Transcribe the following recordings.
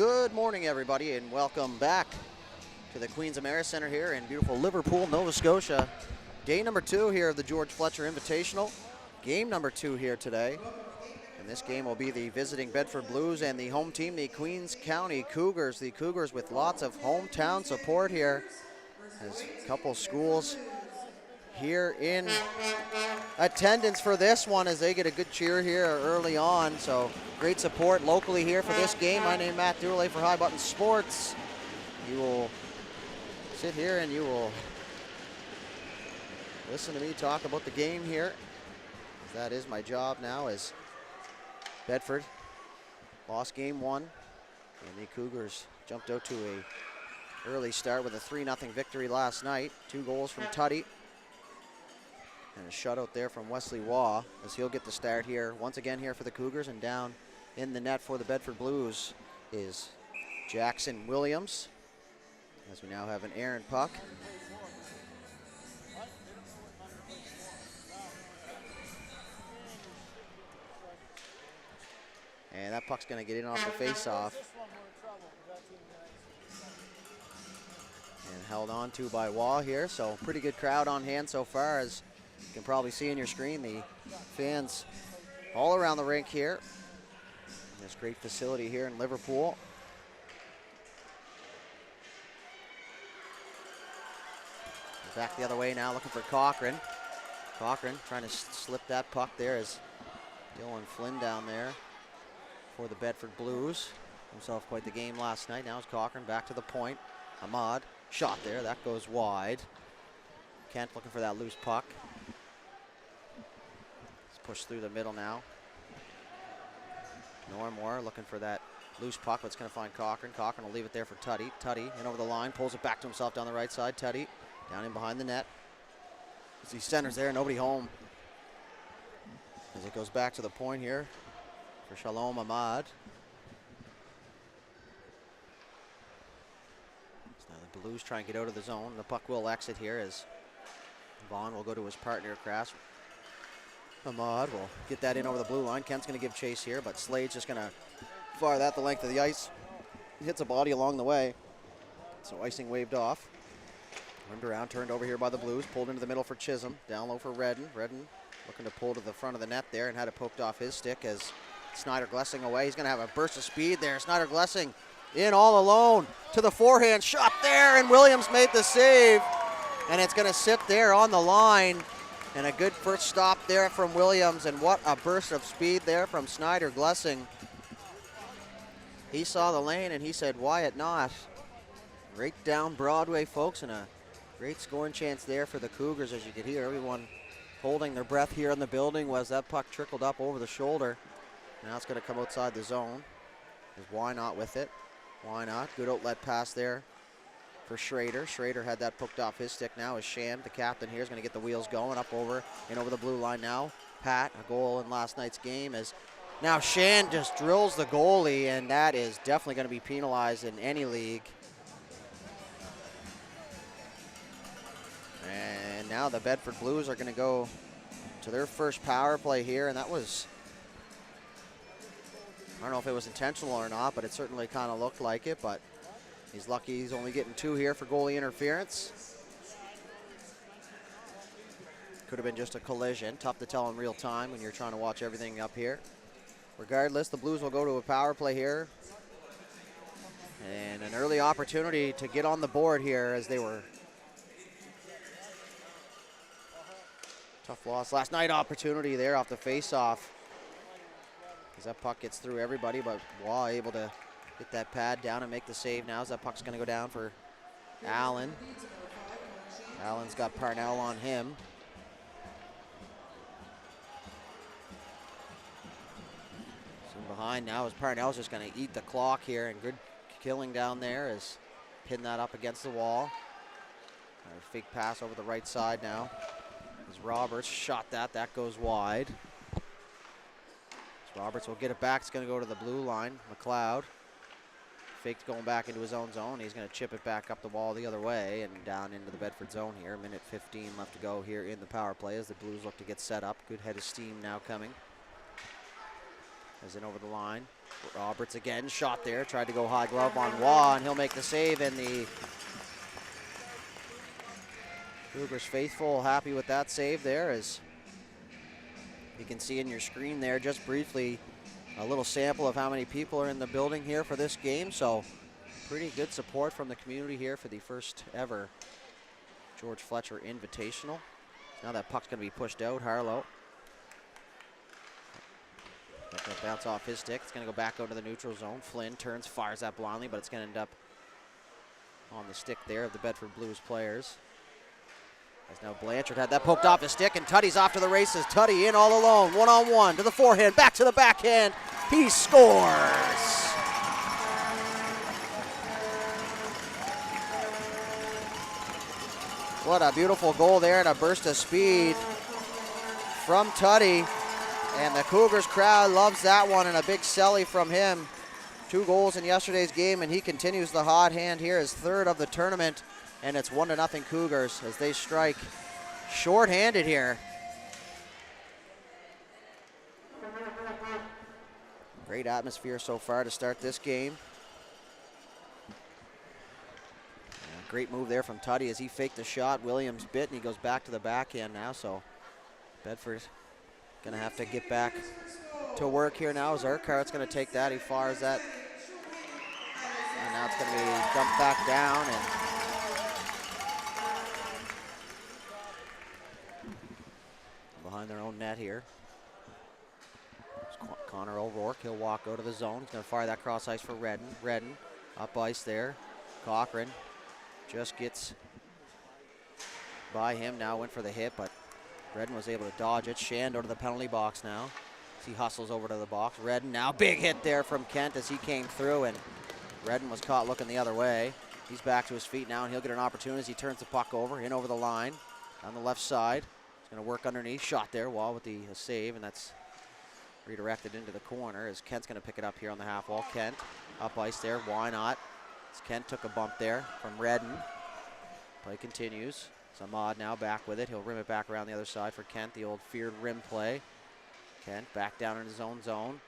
Good morning, everybody, and welcome back to the Queens America Center here in beautiful Liverpool, Nova Scotia. Day number 2 here of the George Fletcher Invitational. Game number 2 here today. And this game will be the visiting Bedford Blues and the home team, the Queens County Cougars. The Cougars with lots of hometown support here. There's a couple schools here in attendance for this one as they get a good cheer here early on. So great support locally here for this game. My name is Matt Dooley for High Button Sports. You will sit here and you will listen to me talk about the game here. That is my job now, as Bedford lost game 1 and the Cougars jumped out to a early start with a 3-0 victory last night. 2 goals from Tuddy and a shutout there from Wesley Waugh, as he'll get the start here once again here for the Cougars. And down in the net for the Bedford Blues is Jackson Williams, as we now have an errant puck. And that puck's going to get in off the face-off. And held on to by Waugh here, so pretty good crowd on hand so far, as you can probably see on your screen. The fans all around the rink here. This great facility here in Liverpool. Back the other way now, looking for Cochran. Cochran trying to slip that puck there, as Dylan Flynn down there for the Bedford Blues. Himself quite the game last night. Now it's Cochran back to the point. Ahmad, shot there, that goes wide. Kent looking for that loose puck. Let's push through the middle now. Normore looking for that loose puck, but it's going to find Cochran. Cochran will leave it there for Tuddy. Tuddy in over the line, pulls it back to himself down the right side. Tuddy down in behind the net. As he centers there, nobody home. As it goes back to the point here for Shalom Ahmad. So now the Blues try and get out of the zone. The puck will exit here as Vaughn will go to his partner across. Ahmad will get that in over the blue line. Kent's going to give chase here, but Slade's just going to fire that the length of the ice. He hits a body along the way, so icing waved off. Turned around, turned over here by the Blues, pulled into the middle for Chisholm. Down low for Redden. Redden looking to pull to the front of the net there and had it poked off his stick as Snyder Glessing away. He's going to have a burst of speed there. Snyder Glessing in all alone to the forehand shot there, and Williams made the save. And it's going to sit there on the line. And a good first stop there from Williams, and what a burst of speed there from Snyder Glessing. He saw the lane and he said, why it not? Right down Broadway, folks, and a great scoring chance there for the Cougars. As you could hear everyone holding their breath here in the building as that puck trickled up over the shoulder. Now it's going to come outside the zone. Why not with it? Why not? Good outlet pass there for Schrader. Schrader had that poked off his stick. Now is Shand, the captain here, is going to get the wheels going up over and over the blue line now. Pat, a goal in last night's game, as now Shand just drills the goalie, and that is definitely going to be penalized in any league. And now the Bedford Blues are going to go to their first power play here, and that was, I don't know if it was intentional or not, but it certainly kind of looked like it, but he's lucky he's only getting 2 here for goalie interference. Could have been just a collision. Tough to tell in real time when you're trying to watch everything up here. Regardless, the Blues will go to a power play here. And an early opportunity to get on the board here, as they were tough loss last night. Opportunity there off the face-off, as that puck gets through everybody, but Waugh able to get that pad down and make the save now, as that puck's going to go down for Allen. Allen's got Parnell on him. So behind now is Parnell's just going to eat the clock here, and good killing down there as hitting that up against the wall. A fake pass over the right side now. As Roberts shot that goes wide. So Roberts will get it back. It's going to go to the blue line. McLeod faked going back into his own zone. He's going to chip it back up the wall the other way and down into the Bedford zone here. 1:15 left to go here in the power play as the Blues look to get set up. Good head of steam now coming. Is in over the line. Roberts again, shot there, tried to go high glove on Waugh, and he'll make the save, and the Cougars faithful happy with that save there, as you can see in your screen there just briefly a little sample of how many people are in the building here for this game. So pretty good support from the community here for the first ever George Fletcher Invitational. Now that puck's going to be pushed out. Harlow. Let that bounce off his stick. It's going to go back out to the neutral zone. Flynn turns, fires that blindly, but it's going to end up on the stick there of the Bedford Blues players. As now Blanchard had that poked off his stick, and Tuddy's off to the races. Tuddy in all alone, one-on-one to the forehand, back to the backhand. He scores! What a beautiful goal there and a burst of speed from Tuddy. And the Cougars crowd loves that one, and a big celly from him. 2 goals in yesterday's game, and he continues the hot hand here, his 3rd of the tournament. And it's 1-0 Cougars as they strike short-handed here. Great atmosphere so far to start this game. Great move there from Tuddy as he faked the shot. Williams bit, and he goes back to the backhand now. So Bedford going to have to get back to work here now as Urquhart's going to take that. He fires that. And now it's going to be dumped back down. And behind their own net here. Connor O'Rourke, he'll walk out of the zone. He's going to fire that cross ice for Redden. Redden up ice there. Cochran just gets by him now, went for the hit, but Redden was able to dodge it. Shando to the penalty box now as he hustles over to the box. Redden now, big hit there from Kent as he came through, and Redden was caught looking the other way. He's back to his feet now, and he'll get an opportunity as he turns the puck over, in over the line, on the left side. He's going to work underneath, shot there, Wall with the save, and that's redirected into the corner as Kent's going to pick it up here on the half wall. Kent up ice there, why not? As Kent took a bump there from Redden. Play continues. Samad now back with it. He'll rim it back around the other side for Kent, the old feared rim play. Kent back down in his own zone.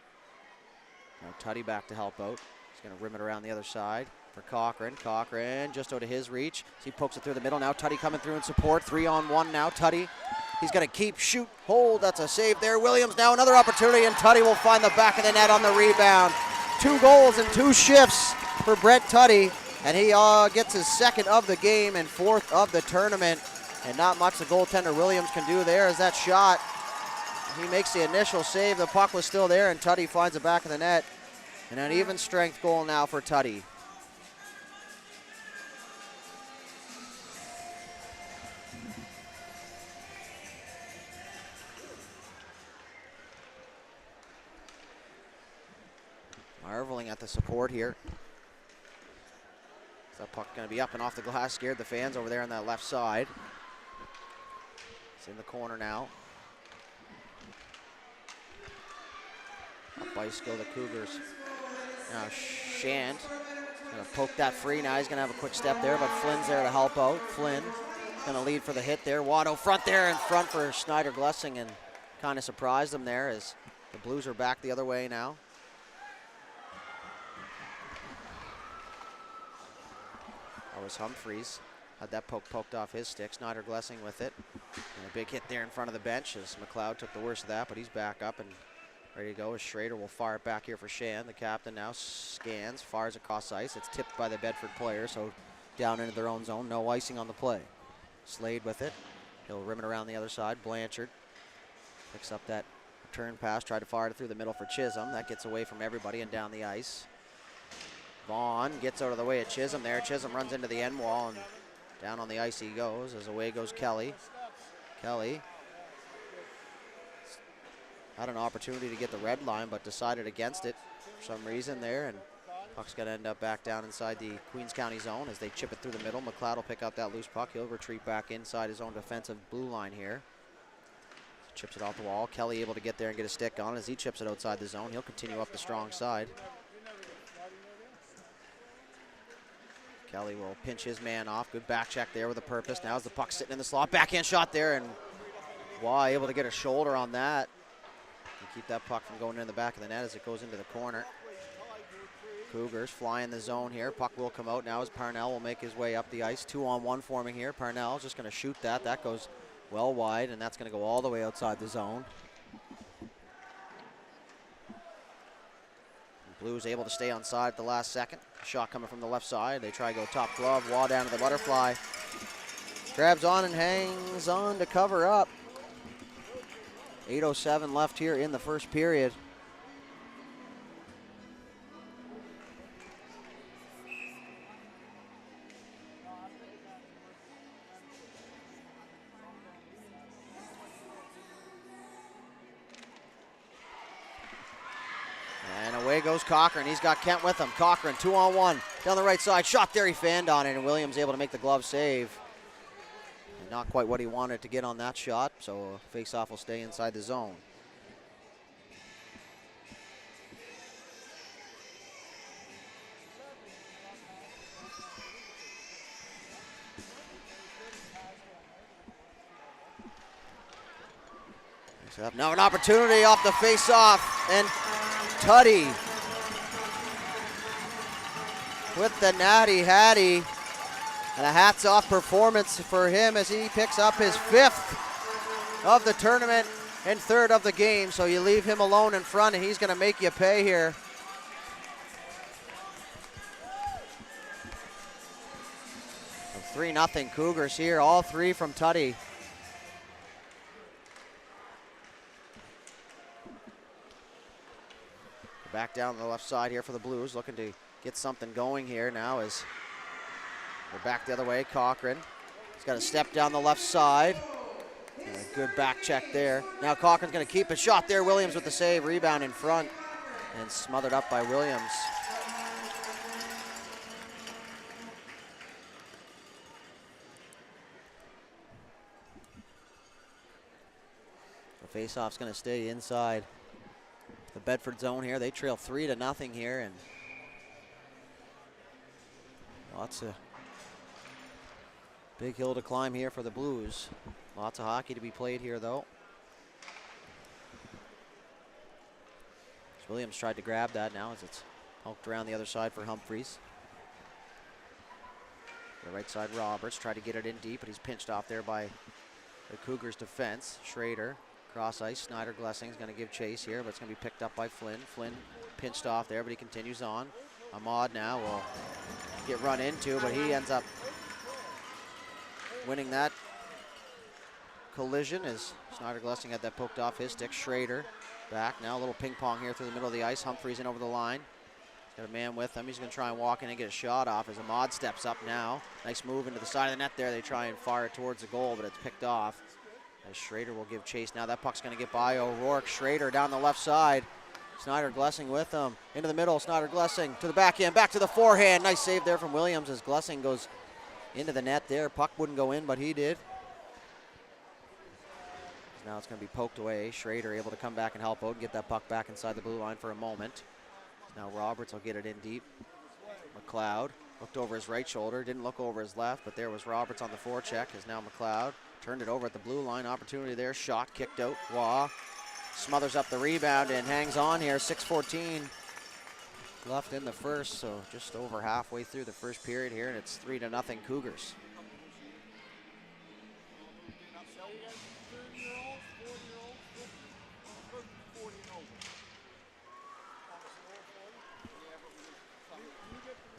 Now Tuddy back to help out. He's going to rim it around the other side for Cochran. Cochran just out of his reach. So he pokes it through the middle. Now Tuddy coming through in support. 3-on-1 now. Tuddy. He's going to keep, shoot, hold. That's a save there. Williams now another opportunity, and Tuddy will find the back of the net on the rebound. 2 goals in 2 shifts for Brett Tuddy, and he gets his 2nd of the game and 4th of the tournament. And not much the goaltender Williams can do there as that shot. He makes the initial save. The puck was still there, and Tuddy finds the back of the net. And an even strength goal now for Tuddy. Marveling at the support here. That puck going to be up and off the glass, scared the fans over there on that left side. It's in the corner now. Up ice go the Cougars. Now Shand going to poke that free. Now he's going to have a quick step there, but Flynn's there to help out. Flynn going to lead for the hit there. Watto front there in front for Snyder Glessing, and kind of surprised them there as the Blues are back the other way now. That was Humphreys. Had that poke poked off his stick. Snyder Glessing with it. And a big hit there in front of the bench as McLeod took the worst of that, but he's back up and ready to go as Schrader will fire it back here for Shan. The captain now scans, fires across ice. It's tipped by the Bedford player, so down into their own zone. No icing on the play. Slade with it. He'll rim it around the other side. Blanchard picks up that return pass, tried to fire it through the middle for Chisholm. That gets away from everybody and down the ice. Vaughn gets out of the way of Chisholm there. Chisholm runs into the end wall, and down on the ice he goes as away goes Kelly. Kelly had an opportunity to get the red line, but decided against it for some reason there, and puck's going to end up back down inside the Queens County zone as they chip it through the middle. McLeod will pick up that loose puck. He'll retreat back inside his own defensive blue line here. Chips it off the wall. Kelly able to get there and get a stick on as he chips it outside the zone. He'll continue up the strong side. Kelly will pinch his man off. Good back check there with a purpose. Now is the puck sitting in the slot. Backhand shot there, and Waugh able to get a shoulder on that. keep that puck from going in the back of the net as it goes into the corner. Cougars fly in the zone here. Puck will come out now as Parnell will make his way up the ice. 2-on-1 forming here. Parnell's just going to shoot that. That goes well wide, and that's going to go all the way outside the zone. Blues able to stay on side at the last second. Shot coming from the left side. They try to go top glove. Wall down to the butterfly. Grabs on and hangs on to cover up. 8:07 left here in the first period. And away goes Cochran. He's got Kent with him. Cochran 2-on-1 down the right side. Shot there. He fanned on it, and Williams able to make the glove save. And not quite what he wanted to get on that shot, so face-off will stay inside the zone. Now an opportunity off the face-off, and Tuddy with the natty hattie, and a hats-off performance for him as he picks up his 5th of the tournament and 3rd of the game. So you leave him alone in front, and he's going to make you pay here. So 3-0 Cougars here, all 3 from Tuddy. Back down the left side here for the Blues, looking to get something going here now as we're back the other way. Cochran, he's got a step down the left side. And a good back check there. Now Cochran's going to keep a shot there. Williams with the save, rebound in front, and smothered up by Williams. The face-off's going to stay inside the Bedford zone here. They trail 3-0 here, and lots of big hill to climb here for the Blues. Lots of hockey to be played here, though. Williams tried to grab that now as it's poked around the other side for Humphreys. The right side, Roberts tried to get it in deep, but he's pinched off there by the Cougars defense. Schrader cross ice. Snyder Glessing's going to give chase here, but it's going to be picked up by Flynn. Flynn pinched off there, but he continues on. Ahmad now will get run into, but he ends up winning that collision as Snyder Glessing had that poked off his stick. Schrader back now, a little ping pong here through the middle of the ice. Humphreys in over the line. He's got a man with him. He's going to try and walk in and get a shot off as Ahmad steps up now. Nice move into the side of the net there. They try and fire it towards the goal, but it's picked off. As Schrader will give chase. Now that puck's going to get by O'Rourke. Schrader down the left side. Snyder Glessing with him. Into the middle, Snyder Glessing to the backhand, back to the forehand. Nice save there from Williams as Glessing goes into the net there. Puck wouldn't go in, but he did. Now it's going to be poked away. Schrader able to come back and help out and get that puck back inside the blue line for a moment. Now Roberts will get it in deep. McLeod looked over his right shoulder, didn't look over his left, but there was Roberts on the forecheck as now McLeod turned it over at the blue line. Opportunity there. Shot kicked out. Waugh smothers up the rebound and hangs on here. 6:14 left in the first, so just over halfway through the first period here, and it's 3-0 Cougars.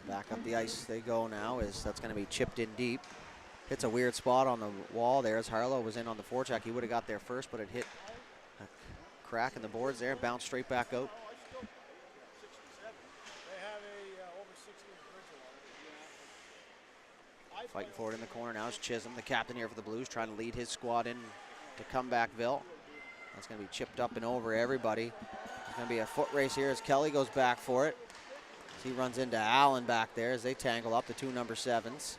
Back up the ice they go now as that's going to be chipped in deep. Hits a weird spot on the wall there as Harlow was in on the forecheck. He would have got there first, but it hit a crack in the boards there and bounced straight back out. Fighting for it in the corner now is Chisholm, the captain here for the Blues, trying to lead his squad in to Comebackville. That's going to be chipped up and over everybody. There's going to be a foot race here as Kelly goes back for it. He runs into Allen back there as they tangle up, the two number 7s.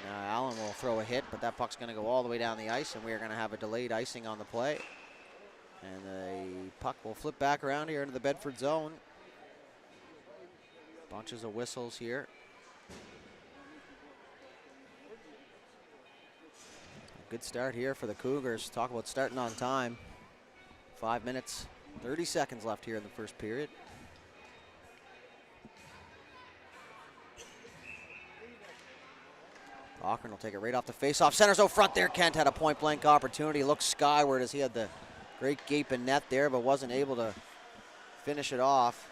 And Allen will throw a hit, but that puck's going to go all the way down the ice, and we are going to have a delayed icing on the play. And the puck will flip back around here into the Bedford zone. Bunches of whistles here. Good start here for the Cougars. Talk about starting on time. 5 minutes, 30 seconds left here in the first period. Cochran will take it right off the face-off. Centers out front there. Kent had a point-blank opportunity. Looks skyward as he had the great gaping net there, but wasn't able to finish it off.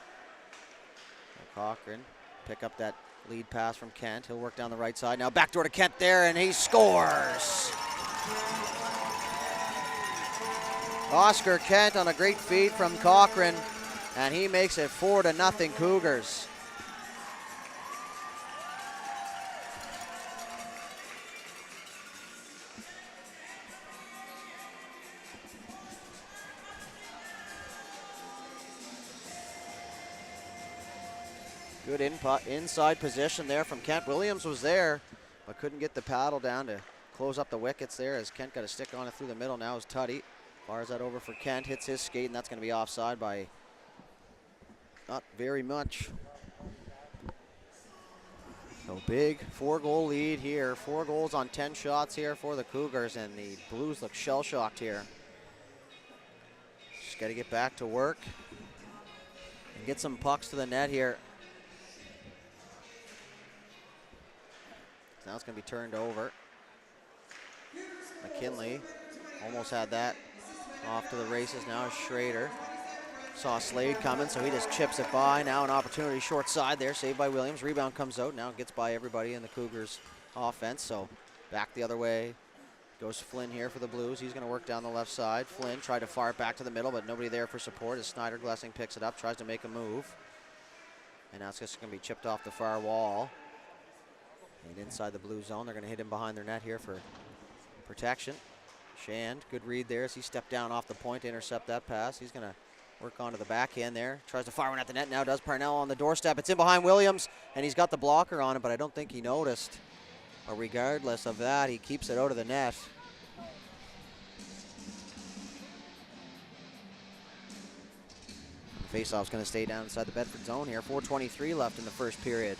So Cochran pick up that lead pass from Kent. He'll work down the right side. Now backdoor to Kent there, and he scores. Oscar Kent on a great feed from Cochran, and he makes it 4-0 Cougars. Good inside position there from Kent. Williams was there, but couldn't get the paddle down to close up the wickets there as Kent got a stick on it through the middle. Now is Tuddy. Fires that over for Kent, hits his skate, and that's going to be offside by not very much. So big 4-goal lead here. 4 goals on 10 shots here for the Cougars, and the Blues look shell-shocked here. Just got to get back to work and get some pucks to the net here. Now it's going to be turned over. McKinley almost had that. Off to the races now is Schrader. Saw Slade coming, so he just chips it by. Now an opportunity short side there, saved by Williams. Rebound comes out, now gets by everybody in the Cougars offense. So back the other way goes Flynn here for the Blues. He's going to work down the left side. Flynn tried to fire it back to the middle, but nobody there for support as Snyder Glessing picks it up, tries to make a move. And now it's just going to be chipped off the far wall. And inside the blue zone, they're going to hit him behind their net here for protection. Shand, good read there as he stepped down off the point to intercept that pass. He's going to work onto the backhand there. Tries to fire one at the net now, does Parnell on the doorstep. It's in behind Williams, and he's got the blocker on it, but I don't think he noticed. But regardless of that, he keeps it out of the net. Faceoff's going to stay down inside the Bedford zone here. 4:23 left in the first period.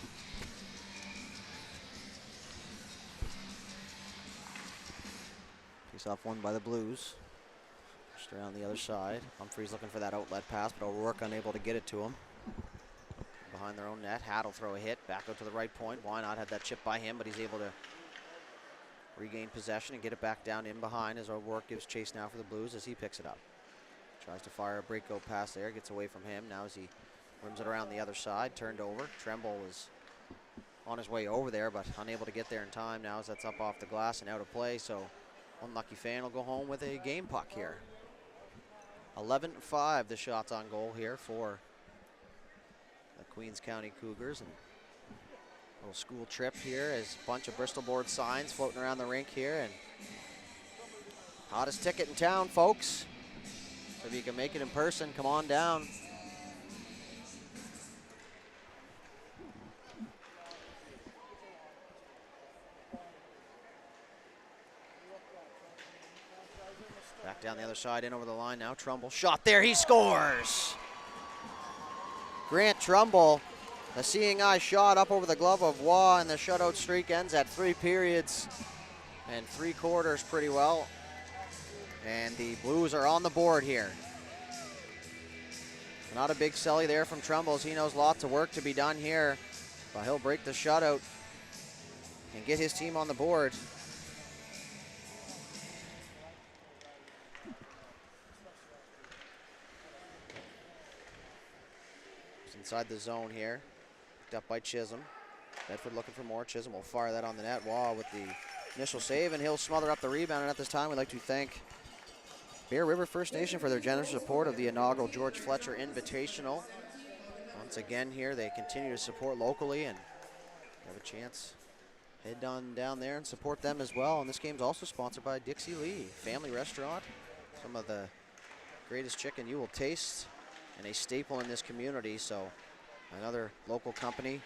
Faceoff won by the Blues. Just around the other side. Humphrey's looking for that outlet pass, but O'Rourke unable to get it to him. Behind their own net, Hatt will throw a hit back out to the right point. Why not had that chip by him, but he's able to regain possession and get it back down in behind as O'Rourke gives chase now for the Blues as he picks it up. Tries to fire a breakout pass there, gets away from him. Now as he rims it around the other side, turned over. Tremble was on his way over there, but unable to get there in time now as that's up off the glass and out of play. So one lucky fan will go home with a game puck here. 11-5 the shots on goal here for the Queens County Cougars. And a little school trip here as a bunch of Bristol board signs floating around the rink here. And hottest ticket in town, folks. So if you can make it in person, come on down. Back down the other side, in over the line now. Trumbull, shot there, he scores! Grant Trumbull, the seeing eye shot up over the glove of Waugh, and the shutout streak ends at 3 periods and 3 quarters pretty well. And the Blues are on the board here. Not a big celly there from Trumbull, as he knows lots of work to be done here. But he'll break the shutout and get his team on the board. Inside the zone here, picked up by Chisholm. Bedford looking for more. Chisholm will fire that on the net. Waugh with the initial save, and he'll smother up the rebound. And at this time, we'd like to thank Bear River First Nation for their generous support of the inaugural George Fletcher Invitational. Once again here, they continue to support locally, and have a chance. Head on down there and support them as well. And this game's also sponsored by Dixie Lee Family Restaurant. Some of the greatest chicken you will taste, and a staple in this community. So another local company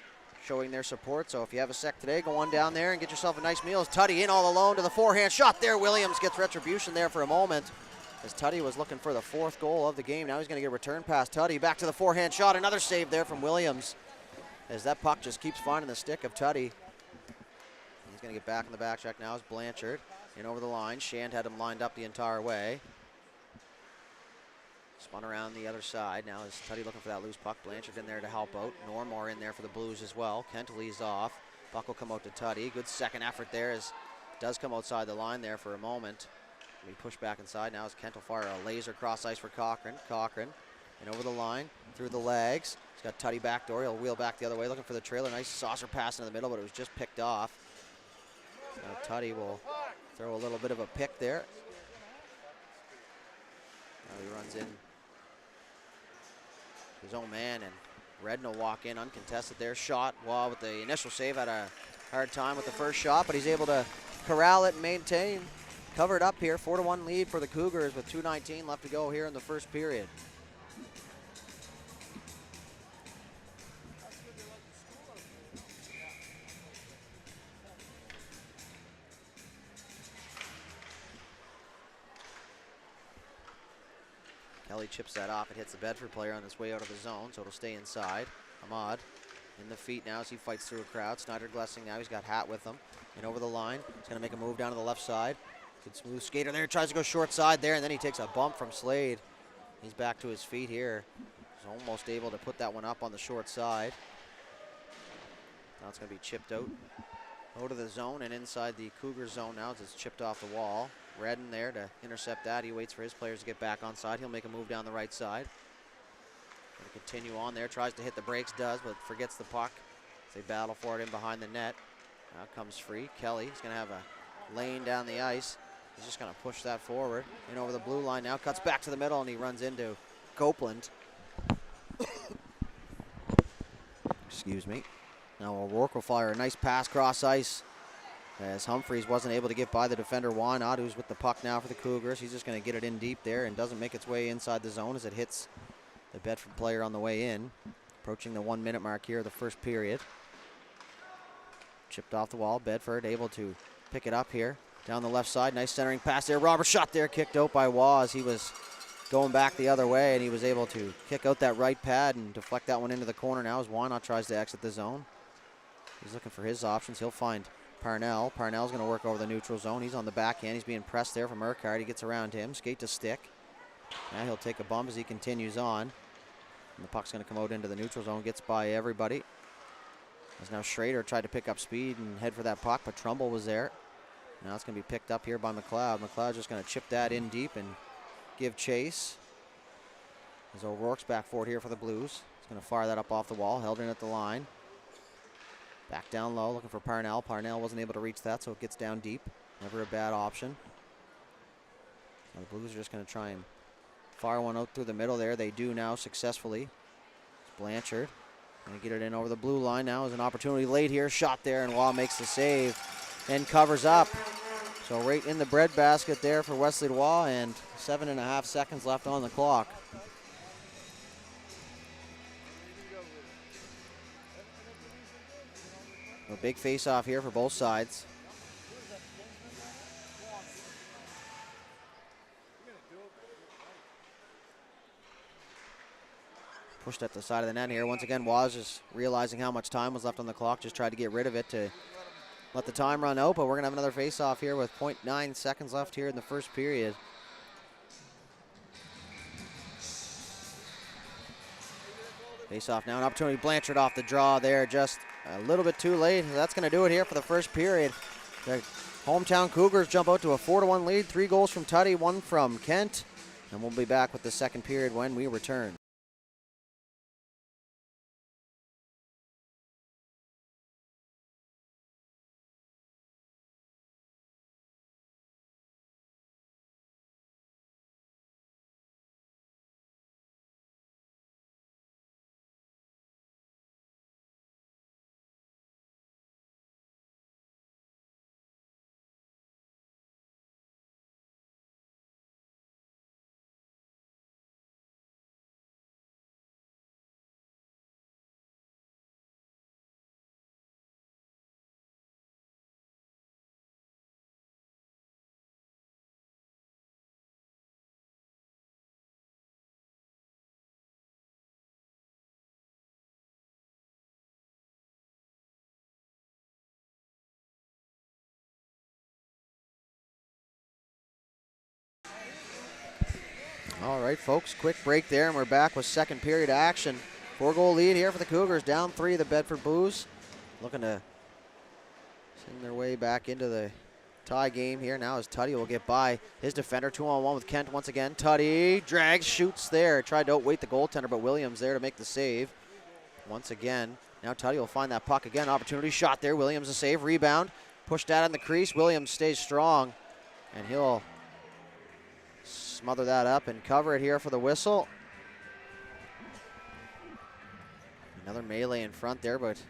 showing their support. So if you have a sec today, go on down there and get yourself a nice meal. As Tuddy in all alone to the forehand shot there. Williams gets retribution there for a moment, as Tuddy was looking for the 4th goal of the game. Now he's going to get a return pass. Tuddy back to the forehand shot. Another save there from Williams, as that puck just keeps finding the stick of Tuddy. He's going to get back in the back check now as Blanchard in over the line. Shand had him lined up the entire way. Spun around the other side. Now is Tuddy looking for that loose puck. Blanchard in there to help out. Normore in there for the Blues as well. Kent leads off. Puck will come out to Tuddy. Good second effort there as does come outside the line there for a moment. We push back inside now as Kent will fire a laser cross ice for Cochran. Cochran and over the line, through the legs. He's got Tuddy backdoor. He'll wheel back the other way looking for the trailer. Nice saucer pass into the middle, but it was just picked off. Now Tuddy will throw a little bit of a pick there. Now he runs in his own man, and Redden will walk in uncontested there. Shot, Waugh with the initial save, had a hard time with the first shot, but he's able to corral it and maintain. Covered up here, 4-1 lead for the Cougars with 2:19 left to go here in the first period. Kelly chips that off. It hits the Bedford player on his way out of the zone, so it'll stay inside. Ahmad in the feet now as he fights through a crowd. Snyder Glessing now, he's got Hat with him. And over the line, he's going to make a move down to the left side. Good smooth skater there, tries to go short side there, and then he takes a bump from Slade. He's back to his feet here. He's almost able to put that one up on the short side. Now it's going to be chipped out to the zone and inside the Cougar zone now as it's chipped off the wall. Redden there to intercept that. He waits for his players to get back on side. He'll make a move down the right side. Going to continue on there. Tries to hit the brakes, does, but forgets the puck. They battle for it in behind the net. Now comes free. Kelly, he's going to have a lane down the ice. He's just going to push that forward. In over the blue line now. Cuts back to the middle, and he runs into Copeland. Excuse me. Now O'Rourke will fire a nice pass cross ice as Humphreys wasn't able to get by the defender Wynot, who's with the puck now for the Cougars. He's just going to get it in deep there and doesn't make its way inside the zone as it hits the Bedford player on the way in. Approaching the 1 minute mark here of the first period. Chipped off the wall. Bedford able to pick it up here. Down the left side. Nice centering pass there. Robert shot there. Kicked out by Waugh as he was going back the other way, and he was able to kick out that right pad and deflect that one into the corner now as Wynot tries to exit the zone. He's looking for his options. He'll find Parnell. Parnell's going to work over the neutral zone. He's on the backhand. He's being pressed there from Urquhart. He gets around him. Skate to stick. Now he'll take a bump as he continues on. And the puck's going to come out into the neutral zone. Gets by everybody. As now Schrader tried to pick up speed and head for that puck, but Trumbull was there. Now it's going to be picked up here by McLeod. McLeod's just going to chip that in deep and give chase. As O'Rourke's back forward here for the Blues. He's going to fire that up off the wall. Held in at the line. Back down low, looking for Parnell. Parnell wasn't able to reach that, so it gets down deep. Never a bad option. Now the Blues are just going to try and fire one out through the middle there. They do now successfully. It's Blanchard. Going to get it in over the blue line now. Is an opportunity late here. Shot there, and Waugh makes the save and covers up. So right in the breadbasket there for Wesley Waugh, and 7.5 seconds left on the clock. A big face-off here for both sides. Pushed at the side of the net here. Once again, Waz just realizing how much time was left on the clock. Just tried to get rid of it to let the time run out, but we're going to have another face-off here with 0.9 seconds left here in the first period. Face-off now, an opportunity. Blanchard off the draw there, just a little bit too late. That's going to do it here for the first period. The hometown Cougars jump out to a 4-1 lead. 3 goals from Tuddy, 1 from Kent. And we'll be back with the second period when we return. All right, folks, quick break there, and we're back with second period action. 4-goal lead here for the Cougars, down 3, the Bedford Blues. Looking to send their way back into the tie game here now as Tuddy will get by his defender. 2-on-1 with Kent once again. Tuddy drags, shoots there. Tried to outweight the goaltender, but Williams there to make the save. Once again, now Tuddy will find that puck again. Opportunity shot there. Williams a save, rebound. Pushed out in the crease. Williams stays strong, and he'll smother that up and cover it here for the whistle. Another melee in front there, but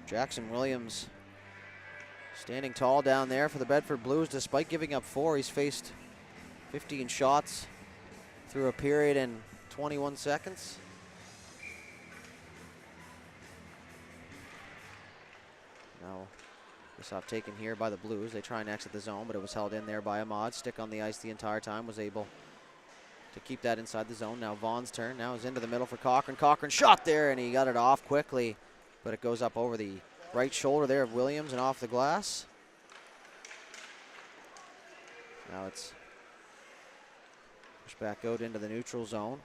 Jackson Williams standing tall down there for the Bedford Blues. Despite giving up 4, he's faced 15 shots through a period in 21 seconds. Now, this off taken here by the Blues. They try and exit the zone, but it was held in there by Ahmad. Stick on the ice the entire time, was able to keep that inside the zone. Now Vaughn's turn. Now is into the middle for Cochran. Cochran shot there, and he got it off quickly, but it goes up over the right shoulder there of Williams and off the glass. Now it's pushed back out into the neutral zone.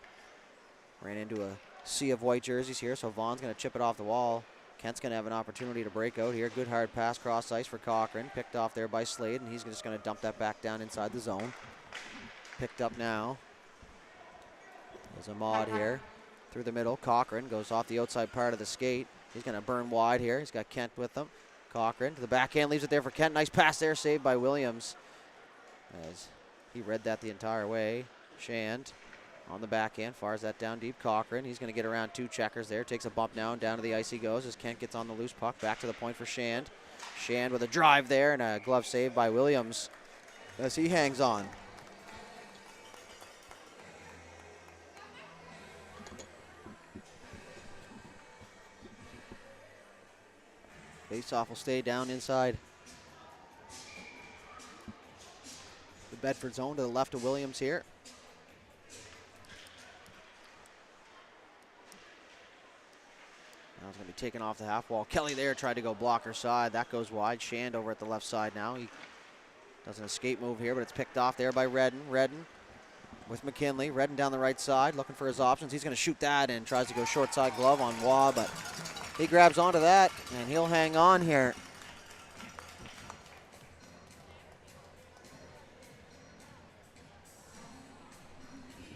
Ran into a sea of white jerseys here, so Vaughn's going to chip it off the wall. Kent's going to have an opportunity to break out here. Good hard pass cross ice for Cochran. Picked off there by Slade, and he's just going to dump that back down inside the zone. Picked up now. There's Ahmad here through the middle. Cochran goes off the outside part of the skate. He's going to burn wide here. He's got Kent with him. Cochran to the backhand, leaves it there for Kent. Nice pass there, saved by Williams, as he read that the entire way. Shand on the backhand, fires that down deep. Cochran, he's going to get around 2 checkers there. Takes a bump now, and down to the ice he goes as Kent gets on the loose puck. Back to the point for Shand. Shand with a drive there, and a glove save by Williams as he hangs on. Faceoff will stay down inside the Bedford zone to the left of Williams here. Now it's going to be taken off the half wall. Kelly there tried to go blocker side. That goes wide. Shand over at the left side now. He does an escape move here, but it's picked off there by Redden. Redden with McKinley. Redden down the right side looking for his options. He's going to shoot that and tries to go short side glove on Waugh, but he grabs onto that, and he'll hang on here.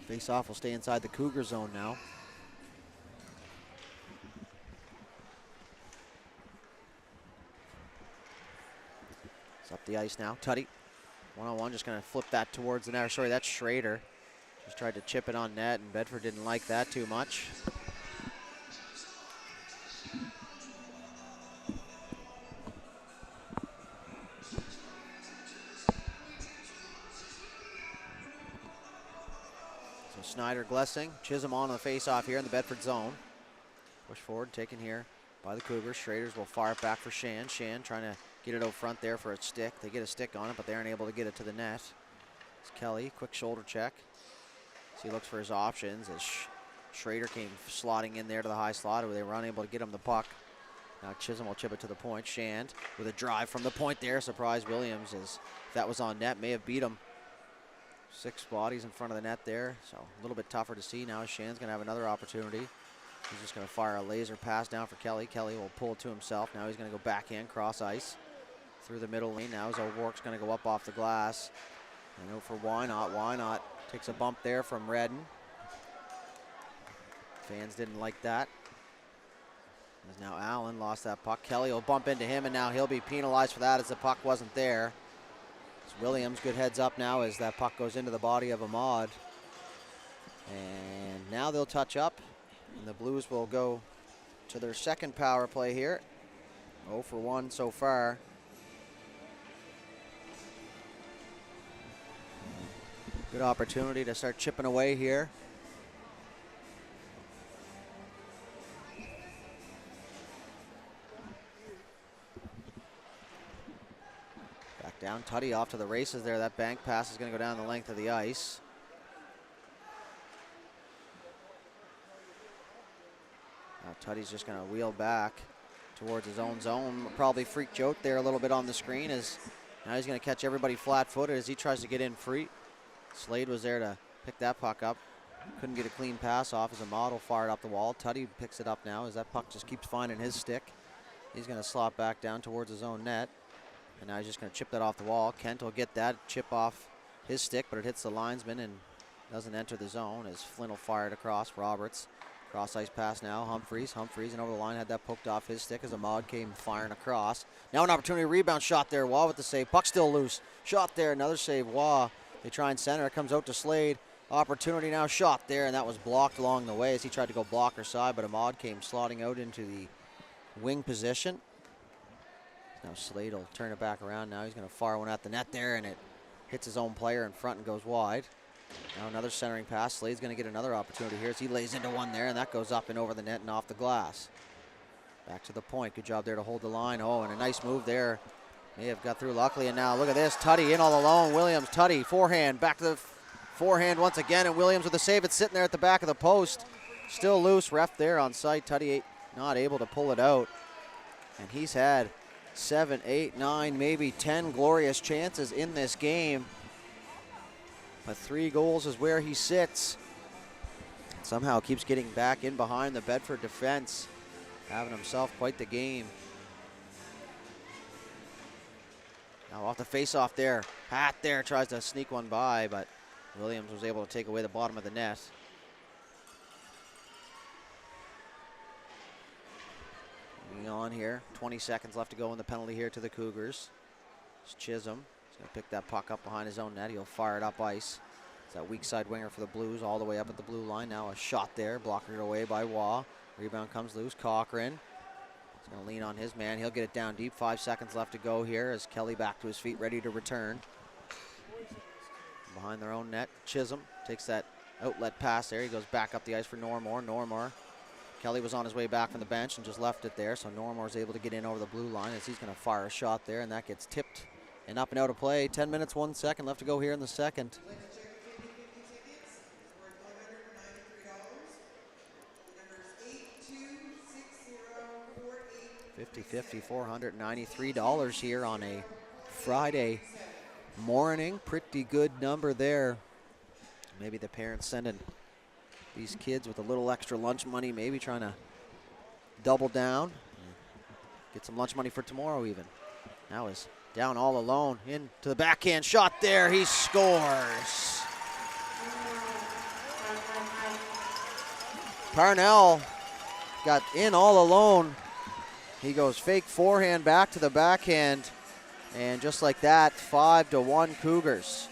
Face-off will stay inside the Cougar zone now. It's up the ice now. Tuddy, one-on-one, just going to flip that towards the net. Sorry, that's Schrader. Just tried to chip it on net, and Bedford didn't like that too much. Snyder, Glessing, Chisholm on the face-off here in the Bedford zone. Push forward, taken here by the Cougars. Schraders will fire it back for Shand. Shand trying to get it out front there for a stick. They get a stick on it, but they aren't able to get it to the net. It's Kelly, quick shoulder check. So he looks for his options as Schrader came slotting in there to the high slot, where they were unable to get him the puck. Now Chisholm will chip it to the point. Shand with a drive from the point there. Surprise Williams, as if that was on net, may have beat him. 6 bodies in front of the net there, so a little bit tougher to see now. Shand's going to have another opportunity. He's just going to fire a laser pass down for Kelly. Kelly will pull it to himself. Now he's going to go backhand, cross ice through the middle lane. Now as O'Rourke's going to go up off the glass. And out for Why Not. Why Not takes a bump there from Redden. Fans didn't like that. As now Allen lost that puck. Kelly will bump into him, and now he'll be penalized for that as the puck wasn't there. Williams, good heads up now as that puck goes into the body of Ahmad. And now they'll touch up, and the Blues will go to their second power play here. 0 for 1 so far. Good opportunity to start chipping away here. Down, Tuddy off to the races there. That bank pass is going to go down the length of the ice. Now Tuddy's just going to wheel back towards his own zone. Probably freaked out there a little bit on the screen, as now he's going to catch everybody flat-footed as he tries to get in free. Slade was there to picked that puck up. Couldn't get a clean pass off as a model fired up the wall. Tutty picks it up now as that puck just keeps finding his stick. He's going to slot back down towards his own net. And now he's just going to chip that off the wall. Kent will get that chip off his stick, but it hits the linesman and doesn't enter the zone as Flynn will fire it across. Roberts, cross ice pass now. Humphreys and over the line, had that poked off his stick as Ahmad came firing across. Now an opportunity, rebound shot there. Waugh with the save. Puck still loose. Shot there, another save. Waugh. They try and center. It comes out to Slade. Opportunity now, shot there, and that was blocked along the way as he tried to go blocker side, but Ahmad came slotting out into the wing position. Now Slade will turn it back around. Now he's going to fire one at the net there, and it hits his own player in front and goes wide. Now another centering pass. Slade's going to get another opportunity here as he lays into one there, and that goes up and over the net and off the glass. Back to the point. Good job there to hold the line. Oh, and a nice move there. May have got through luckily, and now look at this. Tutty in all alone. Williams, Tutty, forehand, back to the forehand once again, and Williams with the save. It's sitting there at the back of the post. Still loose. Ref there on site. Tutty not able to pull it out. And he's had 7, 8, 9, maybe 10 glorious chances in this game. But 3 goals is where he sits. Somehow keeps getting back in behind the Bedford defense. Having himself quite the game. Now off the face-off there. Pat there tries to sneak one by, but Williams was able to take away the bottom of the net. Moving on here. 20 seconds left to go in the penalty here to the Cougars. It's Chisholm. He's going to pick that puck up behind his own net. He'll fire it up ice. It's that weak side winger for the Blues all the way up at the blue line. Now a shot there. Blocking it away by Waugh. Rebound comes loose. Cochran. He's going to lean on his man. He'll get it down deep. 5 seconds left to go here as Kelly back to his feet, ready to return. Behind their own net, Chisholm takes that outlet pass there. He goes back up the ice for Normore. Normore. Kelly was on his way back from the bench and just left it there, so Normore's able to get in over the blue line as he's going to fire a shot there, and that gets tipped and up and out of play. 10 minutes, 1 second left to go here in the second. 50-50, $493 here on a Friday morning. Pretty good number there. Maybe the parents sending these kids with a little extra lunch money, maybe trying to double down. Get some lunch money for tomorrow even. Now is down all alone. Into the backhand shot there. He scores. Parnell got in all alone. He goes fake forehand back to the backhand. And just like that, 5-1 Cougars.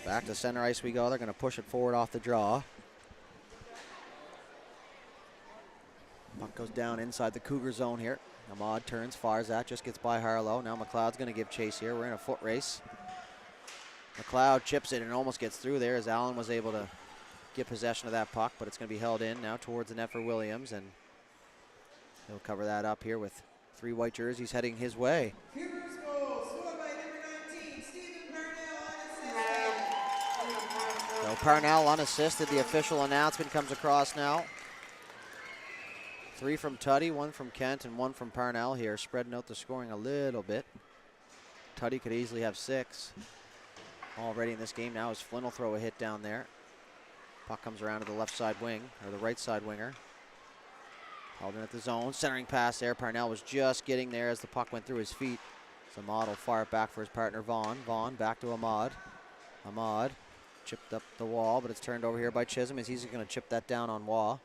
Back to center ice we go. They're going to push it forward off the draw. Puck goes down inside the Cougar zone here. Ahmad turns, fires that, just gets by Harlow. Now McLeod's going to give chase here. We're in a foot race. McLeod chips it and almost gets through there as Allen was able to get possession of that puck, but it's going to be held in now towards the net for Williams, and he'll cover that up here with 3 white jerseys heading his way. Cougars goal, scored by number 19, Stephen Parnell, unassisted. So Parnell unassisted. The official announcement comes across now. 3 from Tutty, 1 from Kent, and 1 from Parnell here, spreading out the scoring a little bit. Tutty could easily have 6. Already in this game now as Flynn will throw a hit down there. Puck comes around to the left side wing, or the right side winger. Held in at the zone, centering pass there. Parnell was just getting there as the puck went through his feet. So Ahmad will fire it back for his partner Vaughn. Vaughn back to Ahmad. Ahmad chipped up the wall, but it's turned over here by Chisholm as he's going to chip that down on Waugh.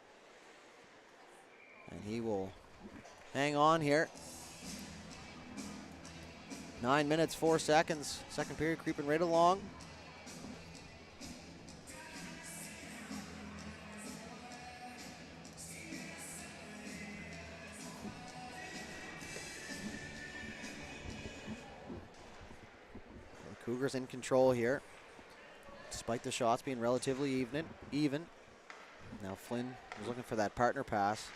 And he will hang on here. 9 minutes, 4 seconds. Second period creeping right along. The Cougars in control here, despite the shots being relatively even. Now Flynn was looking for that partner pass.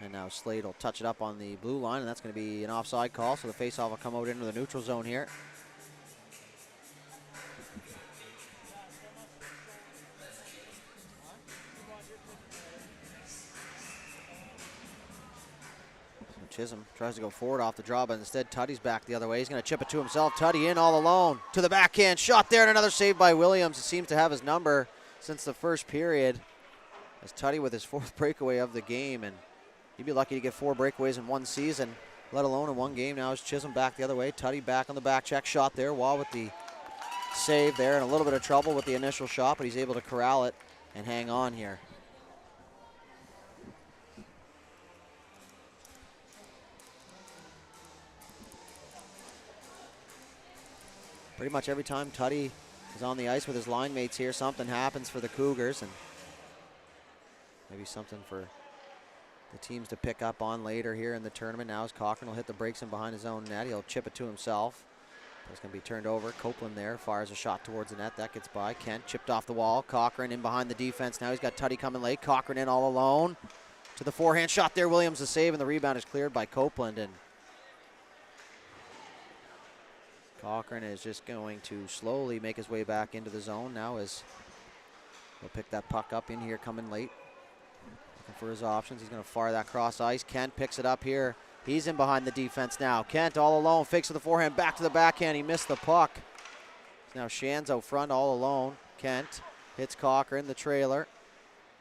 And now Slade will touch it up on the blue line, and that's going to be an offside call, so the faceoff will come out into the neutral zone here. Chisholm tries to go forward off the draw, but instead Tuddy's back the other way. He's going to chip it to himself. Tuddy in all alone to the backhand. Shot there and another save by Williams. It seems to have his number since the first period. As Tuddy with his 4th breakaway of the game, and he'd be lucky to get 4 breakaways in one season, let alone in one game. Now is Chisholm back the other way. Tuddy back on the back check. Shot there. Wall with the save there, and a little bit of trouble with the initial shot, but he's able to corral it and hang on here. Pretty much every time Tuddy is on the ice with his line mates here, something happens for the Cougars, and maybe something for the teams to pick up on later here in the tournament. Now as Cochran will hit the brakes in behind his own net. He'll chip it to himself. It's going to be turned over. Copeland there fires a shot towards the net. That gets by. Kent chipped off the wall. Cochran in behind the defense. Now he's got Tuddy coming late. Cochran in all alone. To the forehand shot there. Williams the save, and the rebound is cleared by Copeland. And Cochran is just going to slowly make his way back into the zone now as he'll pick that puck up in here coming late. Looking for his options. He's going to fire that cross ice. Kent picks it up here. He's in behind the defense now. Kent all alone, fakes to the forehand, back to the backhand. He missed the puck. Now Shanzo front all alone. Kent hits Cochran, the trailer.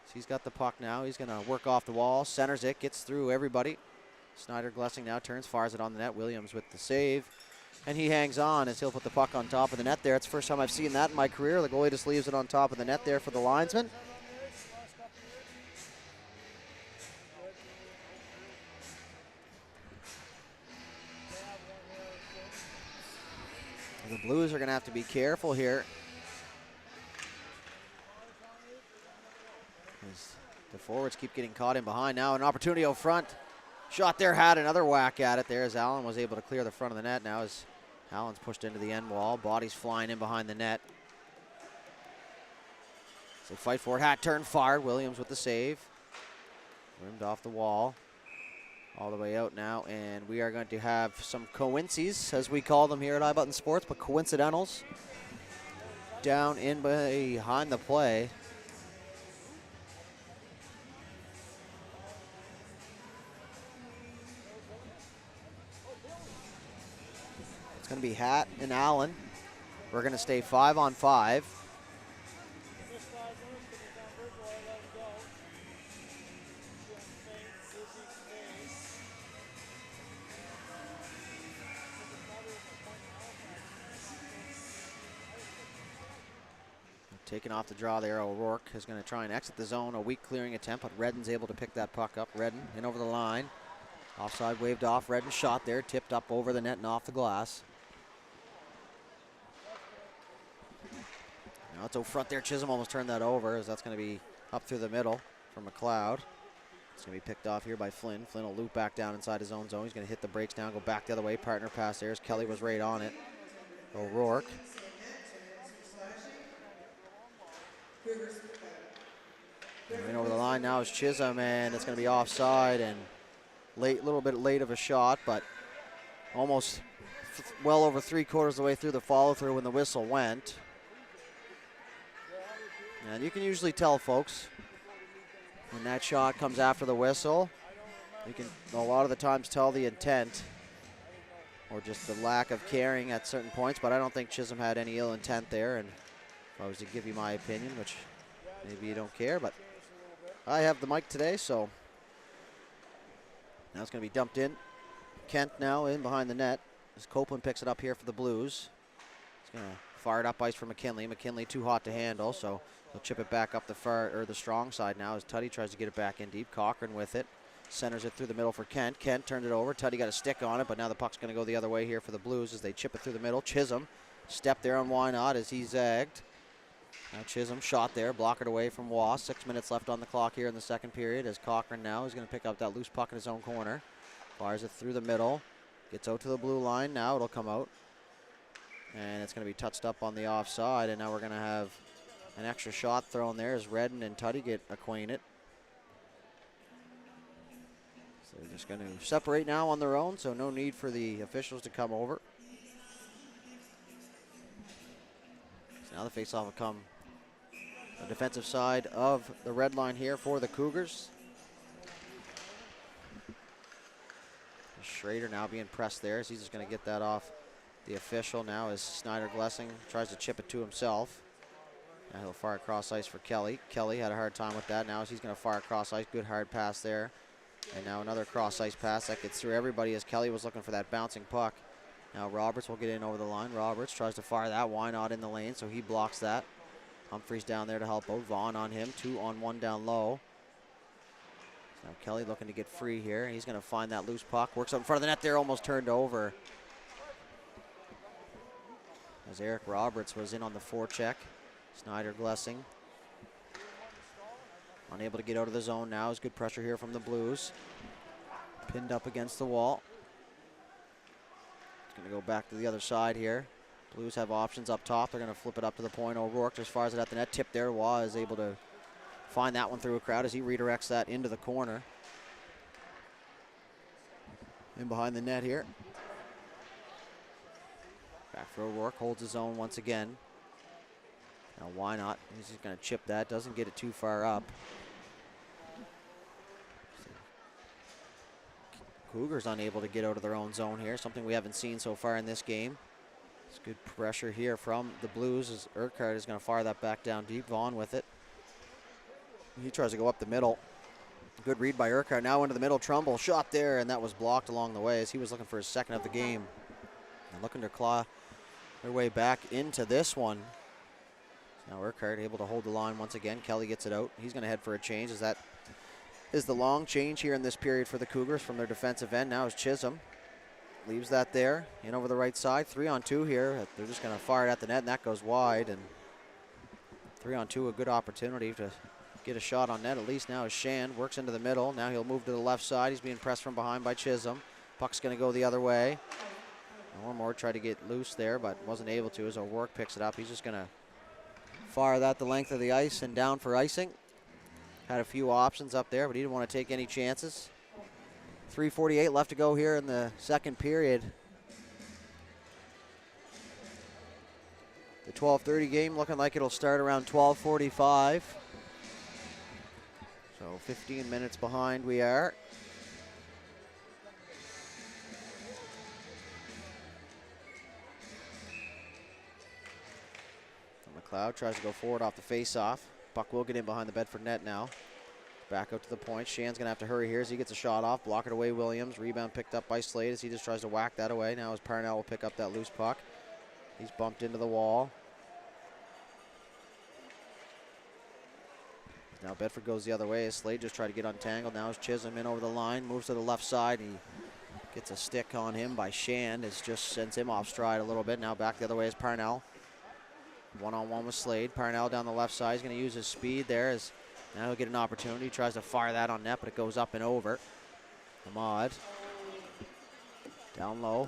So he's got the puck now. He's going to work off the wall, centers it, gets through everybody. Snyder Glessing now turns, fires it on the net. Williams with the save. And he hangs on as he'll put the puck on top of the net there. It's the first time I've seen that in my career. The goalie just leaves it on top of the net there for the linesman. The Blues are going to have to be careful here, as the forwards keep getting caught in behind. Now an opportunity out front. Shot there, had another whack at it there as Allen was able to clear the front of the net. Now as Allen's pushed into the end wall, bodies flying in behind the net. So fight for it, hat turn, fired. Williams with the save. Rimmed off the wall. All the way out now, and we are going to have some coincidences, as we call them here at iButton Sports, but coincidentals down in behind the play. It's going to be Hatt and Allen. We're going to stay 5-on-5. Taking off the draw there, O'Rourke is going to try and exit the zone. A weak clearing attempt, but Redden's able to pick that puck up. Redden in over the line. Offside waved off. Redden shot there, tipped up over the net and off the glass. Now it's out front there. Chisholm almost turned that over, as that's going to be up through the middle for McLeod. It's going to be picked off here by Flynn. Flynn will loop back down inside his own zone. He's going to hit the brakes down, go back the other way. Partner pass there as Kelly was right on it. O'Rourke. In over the line now is Chisholm, and it's going to be offside and late, little bit late of a shot, but almost well over 3/4 of the way through the follow through when the whistle went. And you can usually tell, folks, when that shot comes after the whistle. You can a lot of the times tell the intent or just the lack of caring at certain points, but I don't think Chisholm had any ill intent there. And if I was to give you my opinion, which maybe you don't care, but I have the mic today, so now it's going to be dumped in. Kent now in behind the net as Copeland picks it up here for the Blues. He's going to fire it up ice for McKinley. McKinley too hot to handle, so he'll chip it back up the far or the strong side now as Tuddy tries to get it back in deep. Cochran with it. Centers it through the middle for Kent. Kent turned it over. Tuddy got a stick on it, but now the puck's going to go the other way here for the Blues as they chip it through the middle. Chisholm stepped there on Why Not as he zagged. Now Chisholm shot there, blockered away from Waugh. 6 minutes left on the clock here in the second period as Cochran now is going to pick up that loose puck in his own corner. Fires it through the middle. Gets out to the blue line. Now it'll come out. And it's going to be touched up on the offside, and now we're going to have an extra shot thrown there as Redden and Tuddy get acquainted. So they're just going to separate now on their own, so no need for the officials to come over. So now the faceoff will come the defensive side of the red line here for the Cougars. Schrader now being pressed there, as he's just going to get that off the official now as Snyder Glessing tries to chip it to himself. Now he'll fire across ice for Kelly. Kelly had a hard time with that. Now he's going to fire across ice. Good hard pass there. And now another cross ice pass that gets through everybody as Kelly was looking for that bouncing puck. Now Roberts will get in over the line. Roberts tries to fire that. Why not in the lane? So he blocks that. Humphreys down there to help out. Vaughn on him. 2-on-1 down low. Now Kelly looking to get free here. He's going to find that loose puck. Works up in front of the net there. Almost turned over. As Eric Roberts was in on the forecheck. Snyder Glessing unable to get out of the zone now. Is good pressure here from the Blues. Pinned up against the wall. It's going to go back to the other side here. Blues have options up top. They're going to flip it up to the point. O'Rourke just fires it at the net. Tip there. Waugh is able to find that one through a crowd as he redirects that into the corner. In behind the net here. Back for O'Rourke. Holds his own once again. Now why not? He's just going to chip that. Doesn't get it too far up. Cougars unable to get out of their own zone here. Something we haven't seen so far in this game. It's good pressure here from the Blues as Urquhart is going to fire that back down deep. Vaughn with it. He tries to go up the middle. Good read by Urquhart. Now into the middle. Trumbull shot there, and that was blocked along the way as he was looking for his second of the game. And looking to claw their way back into this one. Now Urquhart able to hold the line once again. Kelly gets it out. He's going to head for a change as that is the long change here in this period for the Cougars from their defensive end. Now is Chisholm. Leaves that there. In over the right side. 3-on-2 here. They're just going to fire it at the net, and that goes wide. And 3-on-2, a good opportunity to get a shot on net. At least now is Shand. Works into the middle. Now he'll move to the left side. He's being pressed from behind by Chisholm. Puck's going to go the other way. Ormore tried to get loose there, but wasn't able to as O'Rourke picks it up. He's just going to fire that the length of the ice and down for icing. Had a few options up there, but he didn't want to take any chances. 3:48 left to go here in the second period. The 12:30 game looking like it'll start around 12:45. So 15 minutes behind we are. McLeod tries to go forward off the face-off. Puck will get in behind the Bedford net now. Back out to the point. Shan's going to have to hurry here as he gets a shot off. Block it away, Williams. Rebound picked up by Slade as he just tries to whack that away. Now as Parnell will pick up that loose puck. He's bumped into the wall. Now Bedford goes the other way as Slade just tried to get untangled. Now as Chisholm in over the line. Moves to the left side. He gets a stick on him by Shan. It just sends him off stride a little bit. Now back the other way is Parnell. One-on-one with Slade. Parnell down the left side. He's going to use his speed there as now he'll get an opportunity. He tries to fire that on net, but it goes up and over. Ahmad. Down low.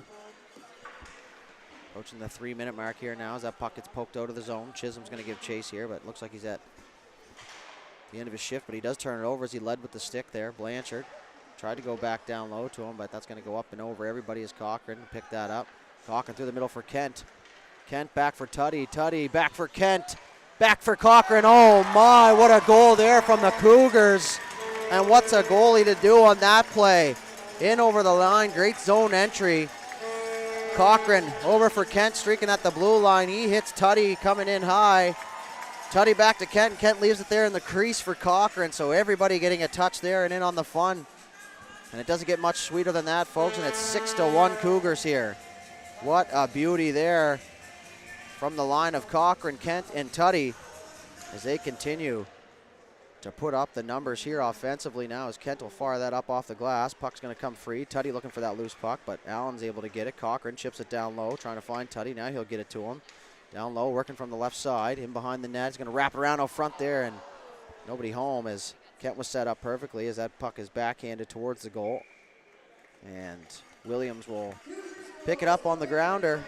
Approaching the 3-minute mark here now as that puck gets poked out of the zone. Chisholm's going to give chase here, but it looks like he's at the end of his shift, but he does turn it over as he led with the stick there. Blanchard tried to go back down low to him, but that's going to go up and over. Everybody is Cochran. Pick that up. Cochran through the middle for Kent. Kent back for Tuddy. Tuddy back for Kent. Back for Cochran. Oh my, what a goal there from the Cougars. And what's a goalie to do on that play? In over the line, great zone entry. Cochran over for Kent, streaking at the blue line. He hits Tuddy coming in high. Tuddy back to Kent, and Kent leaves it there in the crease for Cochran. So everybody getting a touch there and in on the fun. And it doesn't get much sweeter than that, folks, and it's 6-1 Cougars here. What a beauty there from the line of Cochran, Kent, and Tuddy as they continue to put up the numbers here offensively now as Kent will fire that up off the glass. Puck's going to come free. Tuddy looking for that loose puck, but Allen's able to get it. Cochran chips it down low, trying to find Tuddy. Now he'll get it to him. Down low, working from the left side. In behind the net. He's going to wrap around out front there, and nobody home as Kent was set up perfectly as that puck is backhanded towards the goal. And Williams will pick it up on the grounder.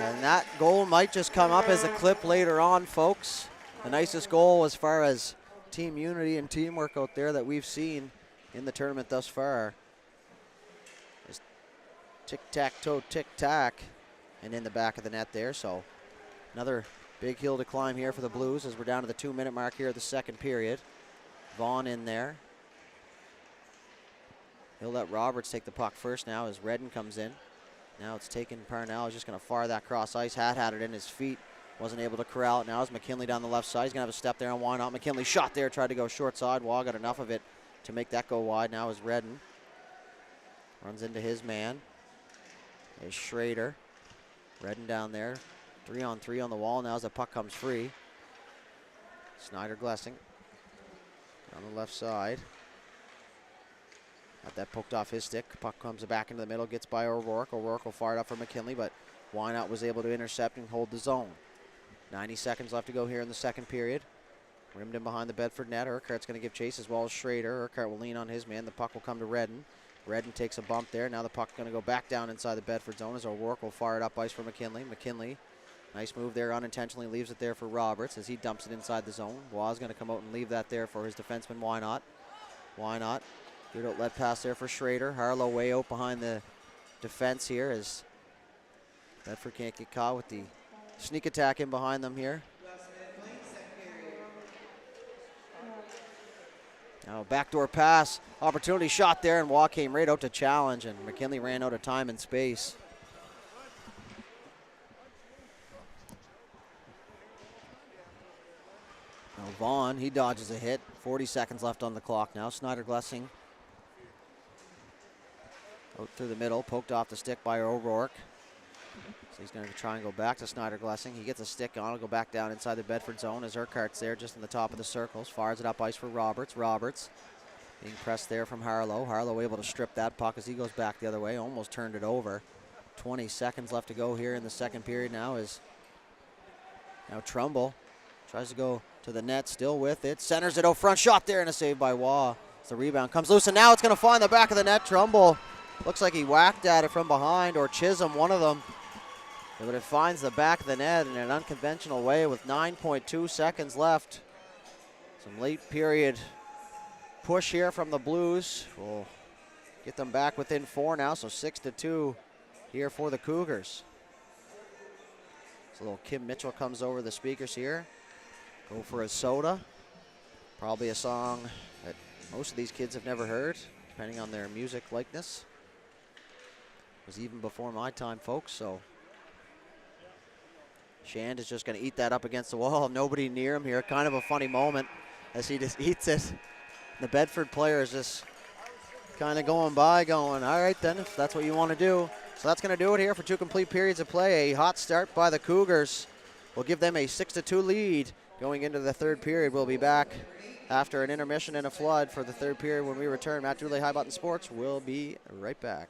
And that goal might just come up as a clip later on, folks. The nicest goal as far as team unity and teamwork out there that we've seen in the tournament thus far. Just tic-tac-toe, tic-tac, and in the back of the net there. So another big hill to climb here for the Blues as we're down to the 2-minute mark here of the second period. Vaughn in there. He'll let Roberts take the puck first now as Redden comes in. Now it's taken. Parnell is just going to fire that cross ice. Had it in his feet. Wasn't able to corral it. Now is McKinley down the left side. He's going to have a step there on why not. McKinley shot there. Tried to go short side. Waugh got enough of it to make that go wide. Now is Redden. Runs into his man. There's Schrader. Redden down there. 3-on-3 on the wall now as the puck comes free. Snyder Glessing on the left side. Got that poked off his stick. Puck comes back into the middle, gets by O'Rourke. O'Rourke will fire it up for McKinley, but Wynot was able to intercept and hold the zone. 90 seconds left to go here in the second period. Rimmed in behind the Bedford net. Urquhart's going to give chase as well as Schrader. Urquhart will lean on his man. The puck will come to Redden. Redden takes a bump there. Now the puck's going to go back down inside the Bedford zone as O'Rourke will fire it up ice for McKinley. McKinley, nice move there, unintentionally leaves it there for Roberts as he dumps it inside the zone. Waugh's going to come out and leave that there for his defenseman, Wynot. Wynot. Good outlet pass there for Schrader. Harlow way out behind the defense here as Bedford can't get caught with the sneak attack in behind them here. Now backdoor pass, opportunity shot there, and Waugh came right out to challenge, and McKinley ran out of time and space. Now Vaughn, he dodges a hit. 40 seconds left on the clock now. Snyder Glessing out through the middle, poked off the stick by O'Rourke. So he's going to try and go back to Snyder Glessing. He gets a stick on, he'll go back down inside the Bedford zone as Urquhart's there just in the top of the circles. Fires it up ice for Roberts. Roberts being pressed there from Harlow. Harlow able to strip that puck as he goes back the other way, almost turned it over. 20 seconds left to go here in the second period now as now Trumbull tries to go to the net, still with it. Centers it out front, shot there and a save by Waugh. As the rebound comes loose and now it's going to find the back of the net. Trumbull looks like he whacked at it from behind, or Chisholm, one of them. But it finds the back of the net in an unconventional way with 9.2 seconds left. Some late period push here from the Blues. We'll get them back within 4 now, so 6-2 here for the Cougars. So little Kim Mitchell comes over the speakers here. Go for a soda. Probably a song that most of these kids have never heard, depending on their music likeness. Was even before my time, folks, so Shand is just going to eat that up against the wall. Nobody near him here. Kind of a funny moment as he just eats it. The Bedford player is just kind of going by, going, all right then, if that's what you want to do. So that's going to do it here for 2 complete periods of play. A hot start by the Cougars will give them a 6-2 lead going into the third period. We'll be back after an intermission and a flood for the third period when we return. Matt Dooley, High Button Sports, will be right back.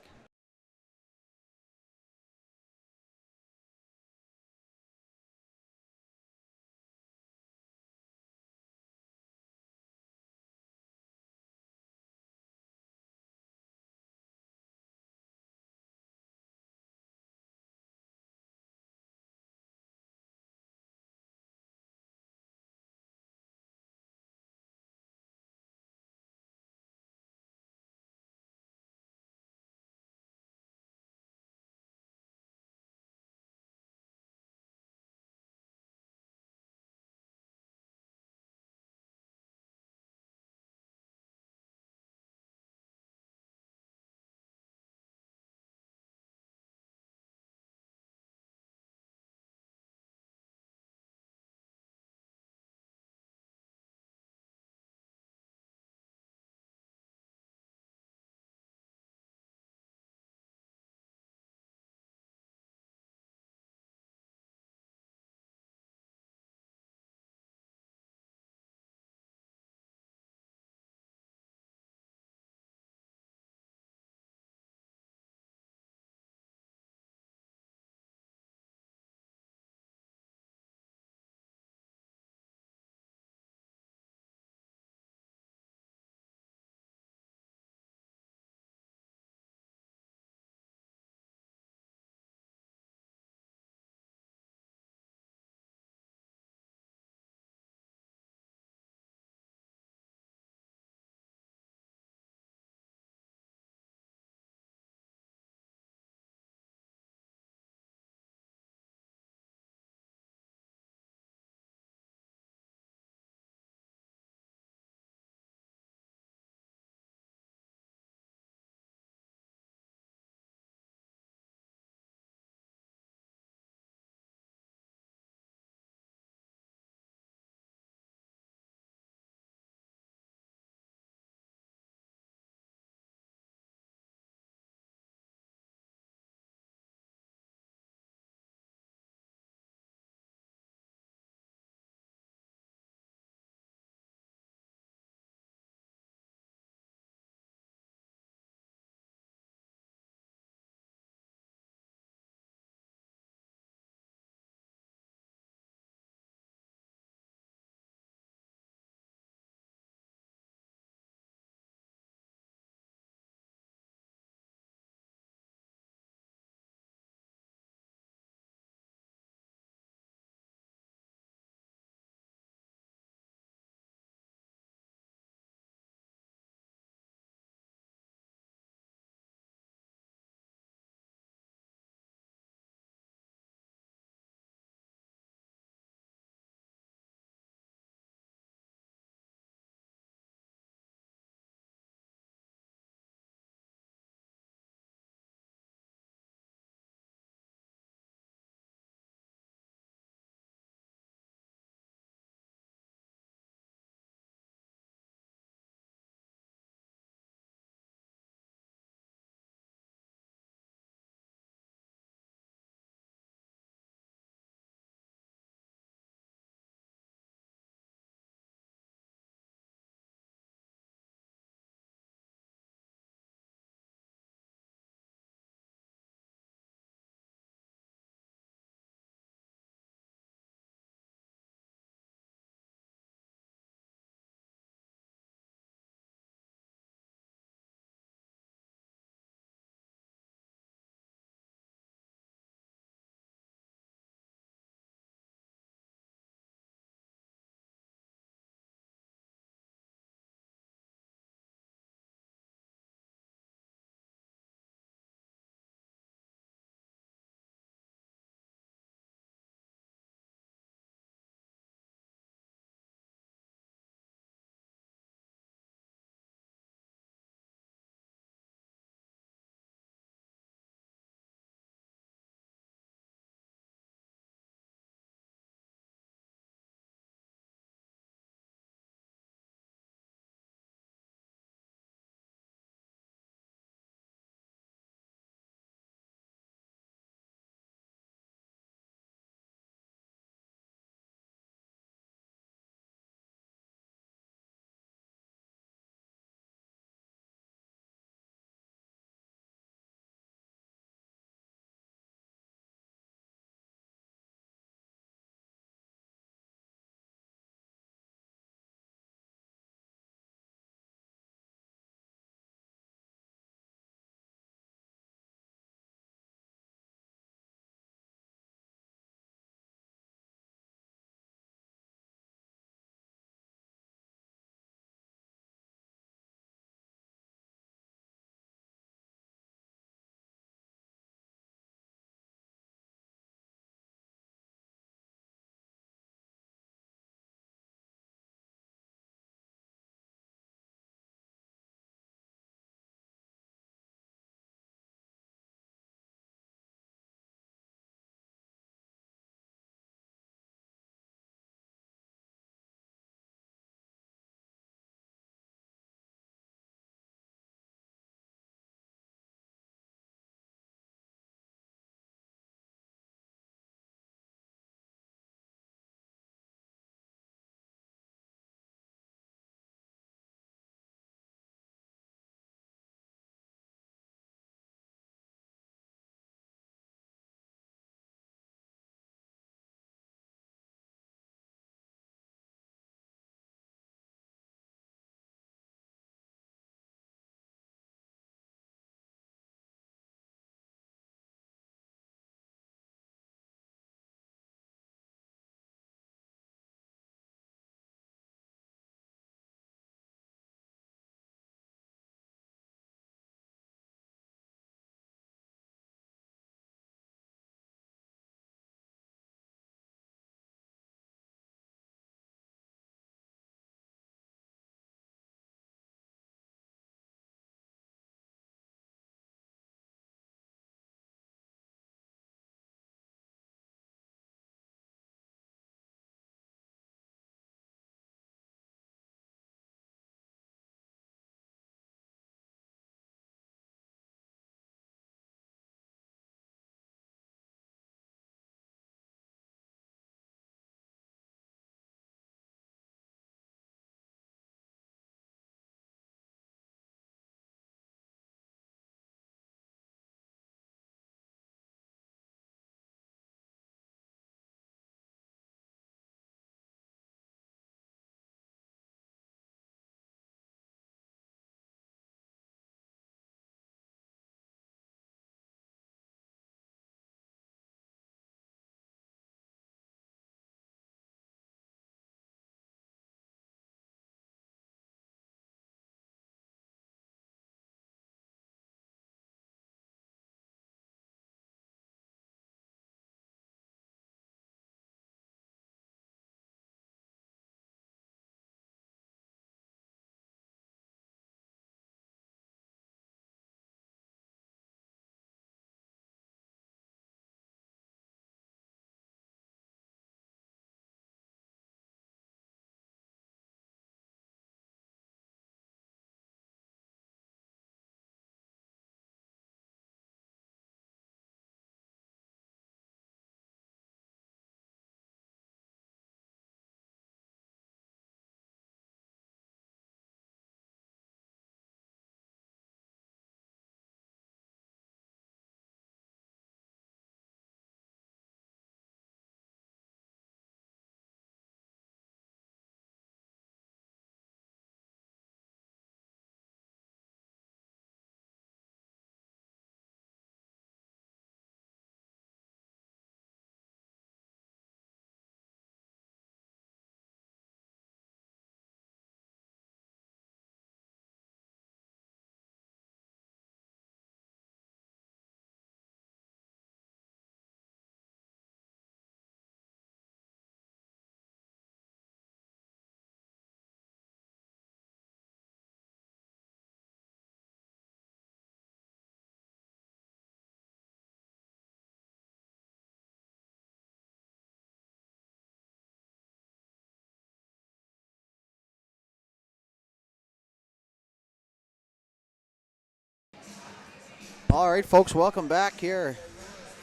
All right, folks, welcome back here.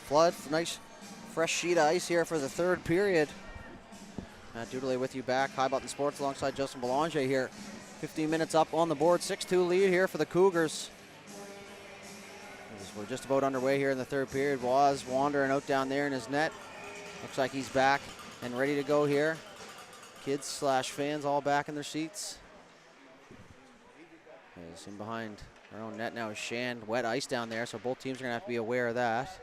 Flood, nice fresh sheet of ice here for the third period. Matt Doodley with you back. High Button Sports alongside Justin Belanger here. 15 minutes up on the board. 6-2 lead here for the Cougars. As we're just about underway here in the third period. Waz wandering out down there in his net. Looks like he's back and ready to go here. Kids / fans all back in their seats. He's in behind our own net now is Shan. Wet ice down there, so both teams are going to have to be aware of that.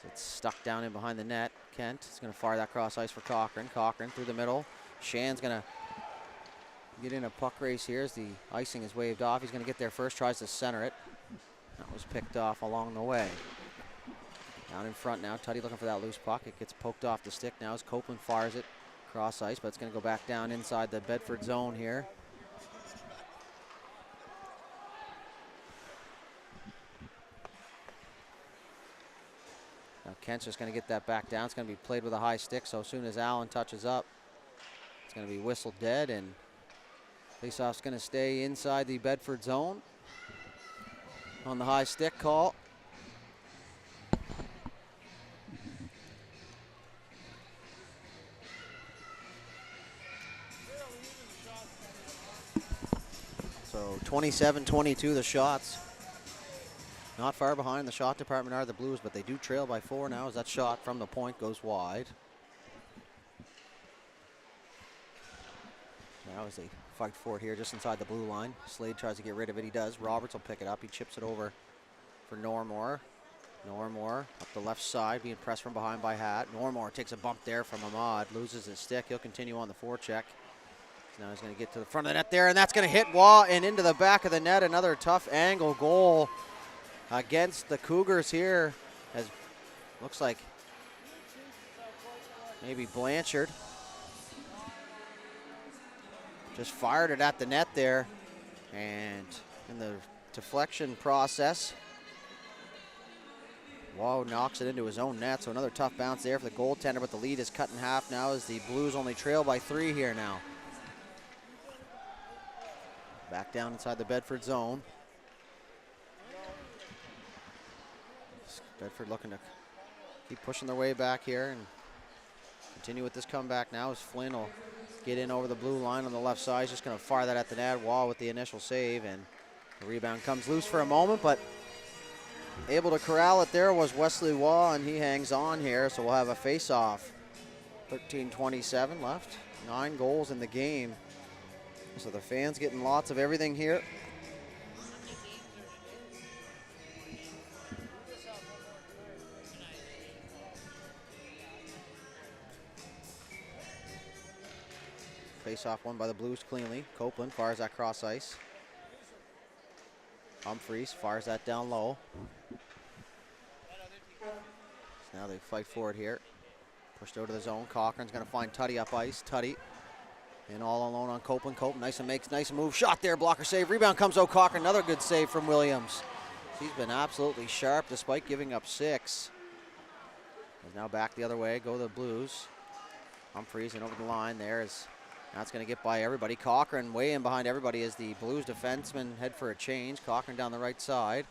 It's stuck down in behind the net. Kent is going to fire that cross ice for Cochran. Cochran through the middle. Shan's going to get in a puck race here as the icing is waved off. He's going to get there first, tries to center it. That was picked off along the way. Down in front now, Tuddy looking for that loose puck. It gets poked off the stick now as Copeland fires it cross ice, but it's going to go back down inside the Bedford zone here. Now Kent's just going to get that back down. It's going to be played with a high stick, so as soon as Allen touches up, it's going to be whistled dead, and faceoff's going to stay inside the Bedford zone on the high stick call. So 27-22 the shots. Not far behind the shot department are the Blues, but they do trail by 4 now as that shot from the point goes wide. Now as they fight for it here just inside the blue line. Slade tries to get rid of it. He does. Roberts will pick it up. He chips it over for Normore. Normore up the left side, being pressed from behind by Hatt. Normore takes a bump there from Ahmad, loses his stick. He'll continue on the forecheck. So now he's going to get to the front of the net there, and that's going to hit Waugh and into the back of the net. Another tough angle goal against the Cougars here, as looks like maybe Blanchard just fired it at the net there, and in the deflection process, Waugh knocks it into his own net. So another tough bounce there for the goaltender, but the lead is cut in half now as the Blues only trail by 3 here now. Back down inside the Bedford zone. Bedford looking to keep pushing their way back here and continue with this comeback now as Flynn will get in over the blue line on the left side. He's just going to fire that at the net. Waugh with the initial save, and the rebound comes loose for a moment, but able to corral it there was Wesley Waugh, and he hangs on here, so we'll have a face-off. 13:27 left, 9 goals in the game. So the fans getting lots of everything here. Face-off won by the Blues cleanly. Copeland fires that cross ice. Humphreys fires that down low. So now they fight for it here. Pushed out of the zone. Cochran's going to find Tuddy up ice. Tuddy in all alone on Copeland. Copeland nice move. Shot there. Blocker save. Rebound comes out. Cochran. Another good save from Williams. He's been absolutely sharp despite giving up 6. He's now back the other way. Go the Blues. Humphreys and over the line there is. That's going to get by everybody. Cochran way in behind everybody as the Blues defenseman head for a change. Cochran down the right side.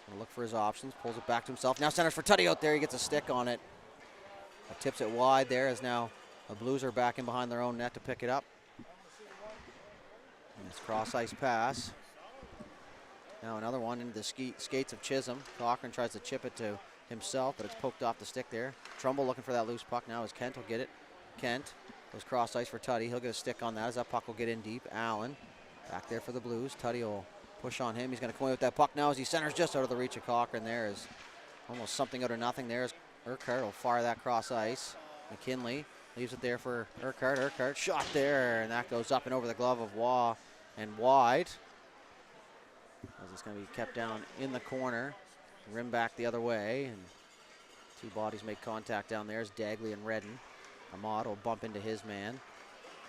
Going to look for his options. Pulls it back to himself. Now centers for Tuddy out there. He gets a stick on it. Tips it wide there as now the Blues are back in behind their own net to pick it up. And it's cross ice pass. Now another one into the skates of Chisholm. Cochran tries to chip it to himself, but it's poked off the stick there. Trumbull looking for that loose puck now as Kent will get it. Kent goes cross ice for Tuddy. He'll get a stick on that as that puck will get in deep. Allen back there for the Blues. Tuddy will push on him. He's going to come away with that puck now as he centers just out of the reach of Cochran. There is almost something out of nothing. There's Urquhart will fire that cross ice. McKinley leaves it there for Urquhart. Urquhart shot there, and that goes up and over the glove of Waugh and wide. As it's going to be kept down in the corner. Rim back the other way, and 2 bodies make contact down there as Dagley and Redden. Ahmad will bump into his man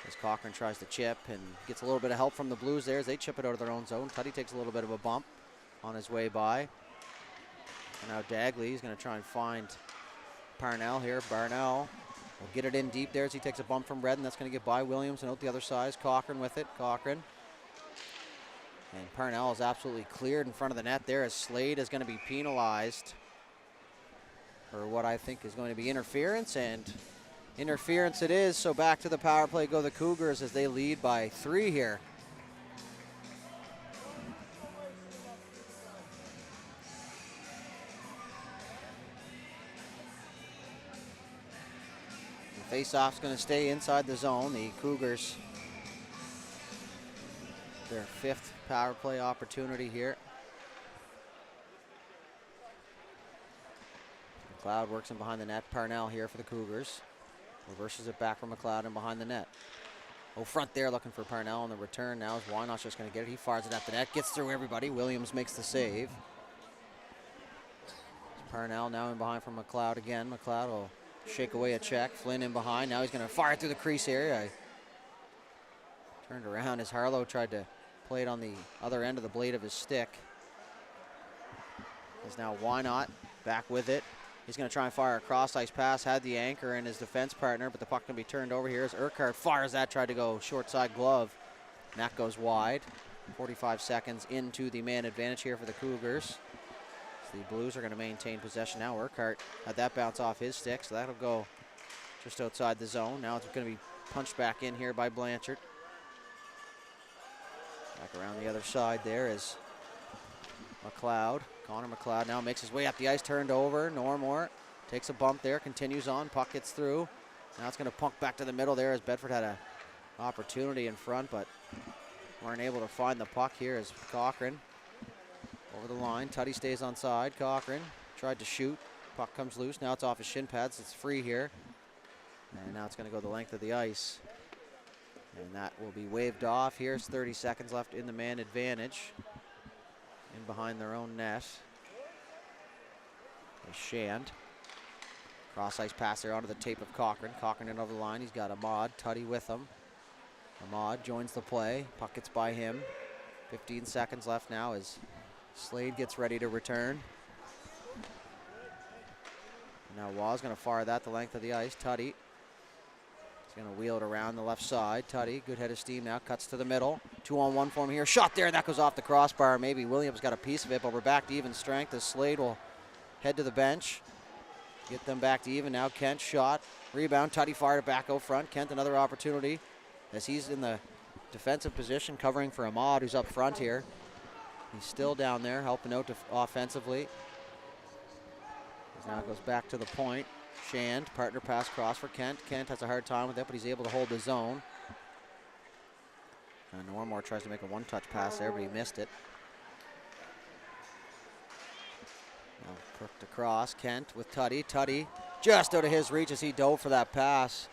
as Cochran tries to chip and gets a little bit of help from the Blues there as they chip it out of their own zone. Tuddy takes a little bit of a bump on his way by. And now Dagley is going to try and find Parnell here. Barnell will get it in deep there as he takes a bump from Redden. That's going to get by Williams and out the other side. Cochran with it. Cochran And Parnell is absolutely cleared in front of the net there as Slade is going to be penalized for what I think is going to be interference, and interference it is. So back to the power play go the Cougars as they lead by 3 here. The face-off's going to stay inside the zone. The Cougars, their 5th power play opportunity here. McLeod works in behind the net. Parnell here for the Cougars. Reverses it back from McLeod and behind the net. Oh, front there looking for Parnell on the return now. Is Wynot's just going to get it. He fires it at the net. Gets through everybody. Williams makes the save. Parnell now in behind from McLeod again. McLeod will shake away a check. Flynn in behind. Now he's going to fire it through the crease area. Turned around as Harlow tried to play it on the other end of the blade of his stick. Is now Wynot back with it. He's going to try and fire a cross-ice pass. Had the anchor and his defense partner, but the puck can be turned over here as Urquhart fires that. Tried to go short side glove. And that goes wide. 45 seconds into the man advantage here for the Cougars. The Blues are going to maintain possession now. Urquhart had that bounce off his stick, so that'll go just outside the zone. Now it's going to be punched back in here by Blanchard. Back around the other side there is McLeod. Connor McLeod now makes his way up the ice, turned over. Normore takes a bump there, continues on. Puck gets through. Now it's going to punk back to the middle there as Bedford had an opportunity in front, but weren't able to find the puck here as Cochran over the line. Tutty stays on side. Cochran tried to shoot. Puck comes loose. Now it's off his shin pads. It's free here. And now it's going to go the length of the ice. And that will be waved off. Here's 30 seconds left in the man advantage. In behind their own net. Shand. Cross ice pass there onto the tape of Cochran. Cochran in over the line. He's got Ahmad. Tutty with him. Ahmad joins the play. Puck gets by him. 15 seconds left now as Slade gets ready to return. Now Waugh's going to fire that the length of the ice. Tutty is going to wheel it around the left side. Tutty, good head of steam now, cuts to the middle. 2-on-1 for him here. Shot there, and that goes off the crossbar. Maybe Williams got a piece of it, but we're back to even strength as Slade will head to the bench. Get them back to even now. Kent shot. Rebound. Tutty fired it back out front. Kent another opportunity as he's in the defensive position covering for Ahmad, who's up front here. He's still down there helping out offensively. Now it goes back to the point. Shand, partner pass cross for Kent. Kent has a hard time with it, but he's able to hold the zone. And Normore tries to make a one-touch pass there, but he missed it. Now perked across. Kent with Tutty. Tutty just out of his reach as he dove for that pass.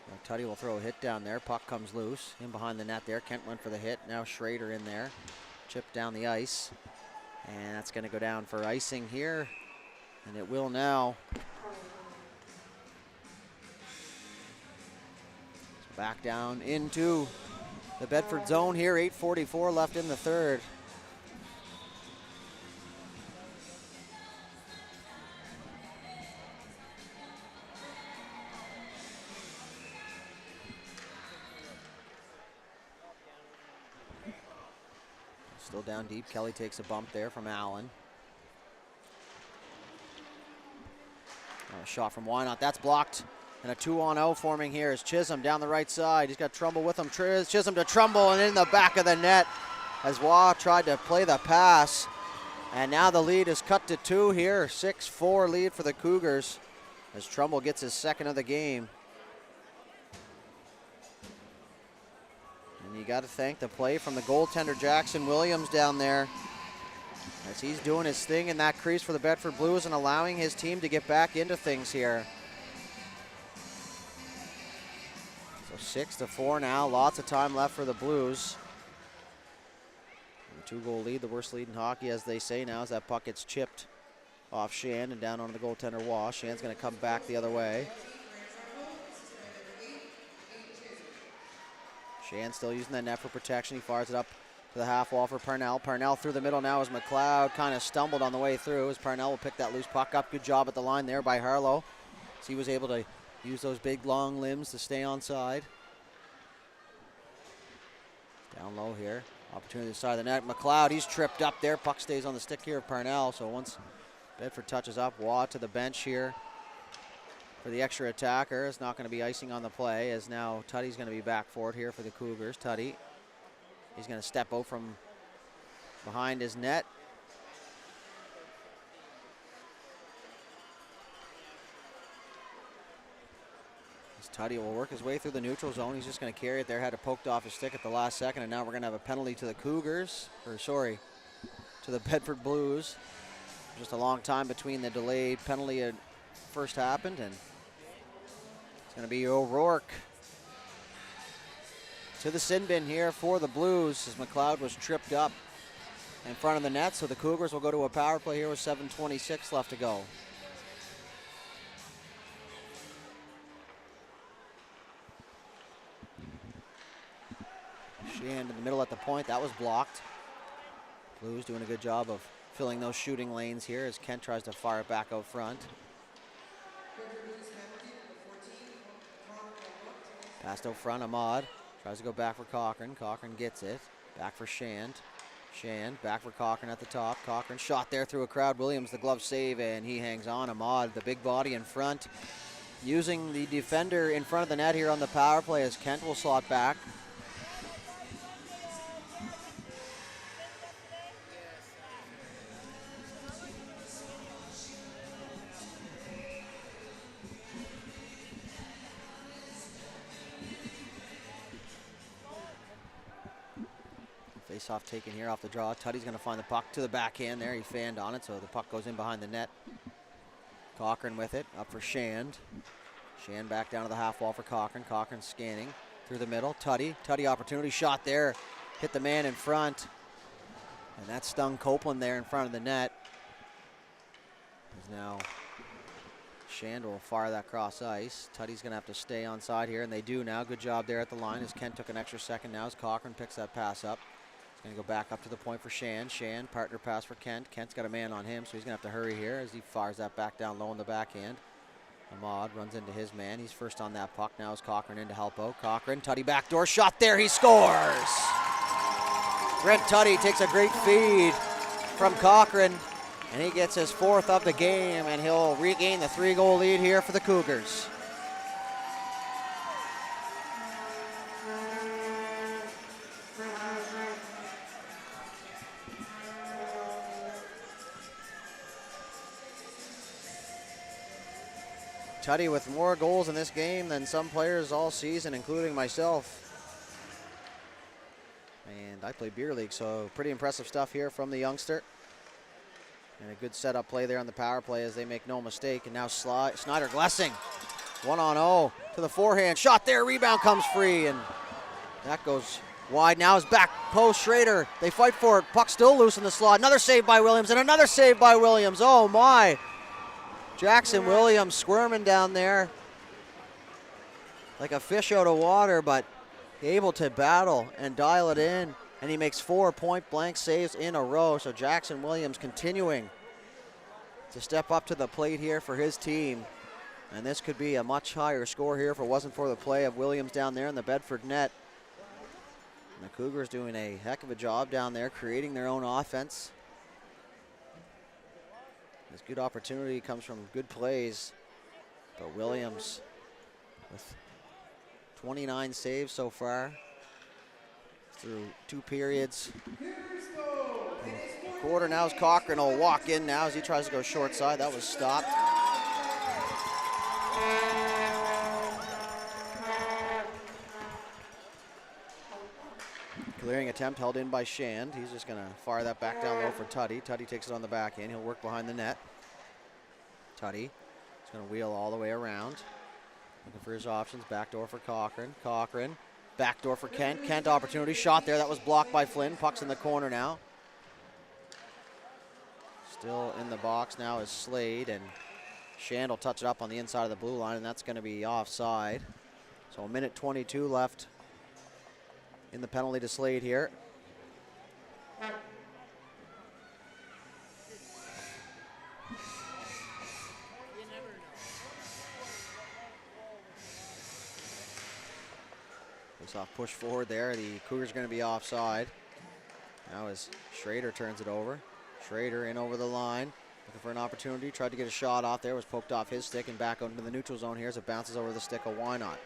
Now Tutty will throw a hit down there. Puck comes loose. In behind the net there. Kent went for the hit. Now Schrader in there. Chip down the ice. And that's going to go down for icing here. And it will now. Back down into the Bedford zone here. 8:44 left in the third. Still down deep. Kelly takes a bump there from Allen. A shot from Wynot. That's blocked. And a 2-on-0 forming here is Chisholm down the right side. He's got Trumbull with him. Chisholm to Trumbull and in the back of the net as Waugh tried to play the pass. And now the lead is cut to 2 here. 6-4 lead for the Cougars as Trumbull gets his second of the game. And you got to thank the play from the goaltender Jackson Williams down there, as he's doing his thing in that crease for the Bedford Blues and allowing his team to get back into things here. So 6-4 now, lots of time left for the Blues. And a 2-goal lead, the worst lead in hockey, as they say now, as that puck gets chipped off Shand and down onto the goaltender Waugh. Shand's going to come back the other way. Shand still using that net for protection. He fires it up to the half wall for Parnell. Parnell through the middle now as McLeod kind of stumbled on the way through as Parnell will pick that loose puck up. Good job at the line there by Harlow. So he was able to use those big long limbs to stay on side. Down low here. Opportunity to the side of the net. McLeod, he's tripped up there. Puck stays on the stick here of Parnell. So once Bedford touches up, Waugh to the bench here for the extra attacker. It's not going to be icing on the play, as now Tuddy's going to be back for it here for the Cougars. Tuddy, he's going to step out from behind his net. Tuddy will work his way through the neutral zone. He's just going to carry it there. Had it poked off his stick at the last second, and now we're going to have a penalty to the Cougars, or sorry, to the Bedford Blues. Just a long time between the delayed penalty that first happened, and it's going to be O'Rourke to the sin bin here for the Blues, as McLeod was tripped up in front of the net. So the Cougars will go to a power play here with 7:26 left to go. Sheehan in the middle at the point. That was blocked. Blues doing a good job of filling those shooting lanes here as Kent tries to fire it back out front. Passed out front, Ahmad tries to go back for Cochran. Cochran gets it. Back for Shand. Shand back for Cochran at the top. Cochran shot there through a crowd. Williams the glove save, and he hangs on. Ahmad, the big body in front, using the defender in front of the net here on the power play as Kent will slot back. Face-off taken here off the draw. Tuddy's going to find the puck to the backhand there. He fanned on it, so the puck goes in behind the net. Cochran with it, up for Shand. Shand back down to the half wall for Cochran. Cochran scanning through the middle. Tuddy opportunity shot there. Hit the man in front. And that stung Copeland there in front of the net. As now Shand will fire that cross ice. Tuddy's going to have to stay on side here, and they do now. Good job there at the line as Kent took an extra second now as Cochran picks that pass up. Going to go back up to the point for Shand. Shand, partner pass for Kent. Kent's got a man on him, so he's going to have to hurry here as he fires that back down low in the backhand. Ahmad runs into his man. He's first on that puck. Now is Cochran in to help out. Cochran, Tuddy backdoor shot there. He scores! Brent Tuddy takes a great feed from Cochran, and he gets his fourth of the game, and he'll regain the 3-goal lead here for the Cougars. Tuddy with more goals in this game than some players all season, including myself. And I play beer league, so pretty impressive stuff here from the youngster. And a good setup play there on the power play as they make no mistake. And now Snyder Glessing, 1-on-0 to the forehand. Shot there, rebound comes free, and that goes wide. Now is back post, Schrader. They fight for it. Puck still loose in the slot. Another save by Williams, and another save by Williams. Oh my. Jackson Williams squirming down there like a fish out of water, but able to battle and dial it in, and he makes 4 point-blank saves in a row. So Jackson Williams continuing to step up to the plate here for his team, and this could be a much higher score here if it wasn't for the play of Williams down there in the Bedford net. And the Cougars doing a heck of a job down there, creating their own offense. This good opportunity comes from good plays, but Williams with 29 saves so far through 2 periods. Quarter now is Cochran will walk in now as he tries to go short side. That was stopped. Clearing attempt held in by Shand. He's just going to fire that back down low for Tuddy. Tuddy takes it on the back end. He'll work behind the net. Tuddy is going to wheel all the way around. Looking for his options. Backdoor for Cochran. Cochran. Backdoor for Kent. Kent opportunity. Shot there. That was blocked by Flynn. Puck's in the corner now. Still in the box now is Slade, and Shand will touch it up on the inside of the blue line, and that's going to be offside. So 1:22 left in the penalty to Slade here. Face off push forward there. The Cougars are going to be offside. Now as Schrader turns it over. Schrader in over the line. Looking for an opportunity. Tried to get a shot off there. Was poked off his stick and back out into the neutral zone here as it bounces over the stick of Why Not.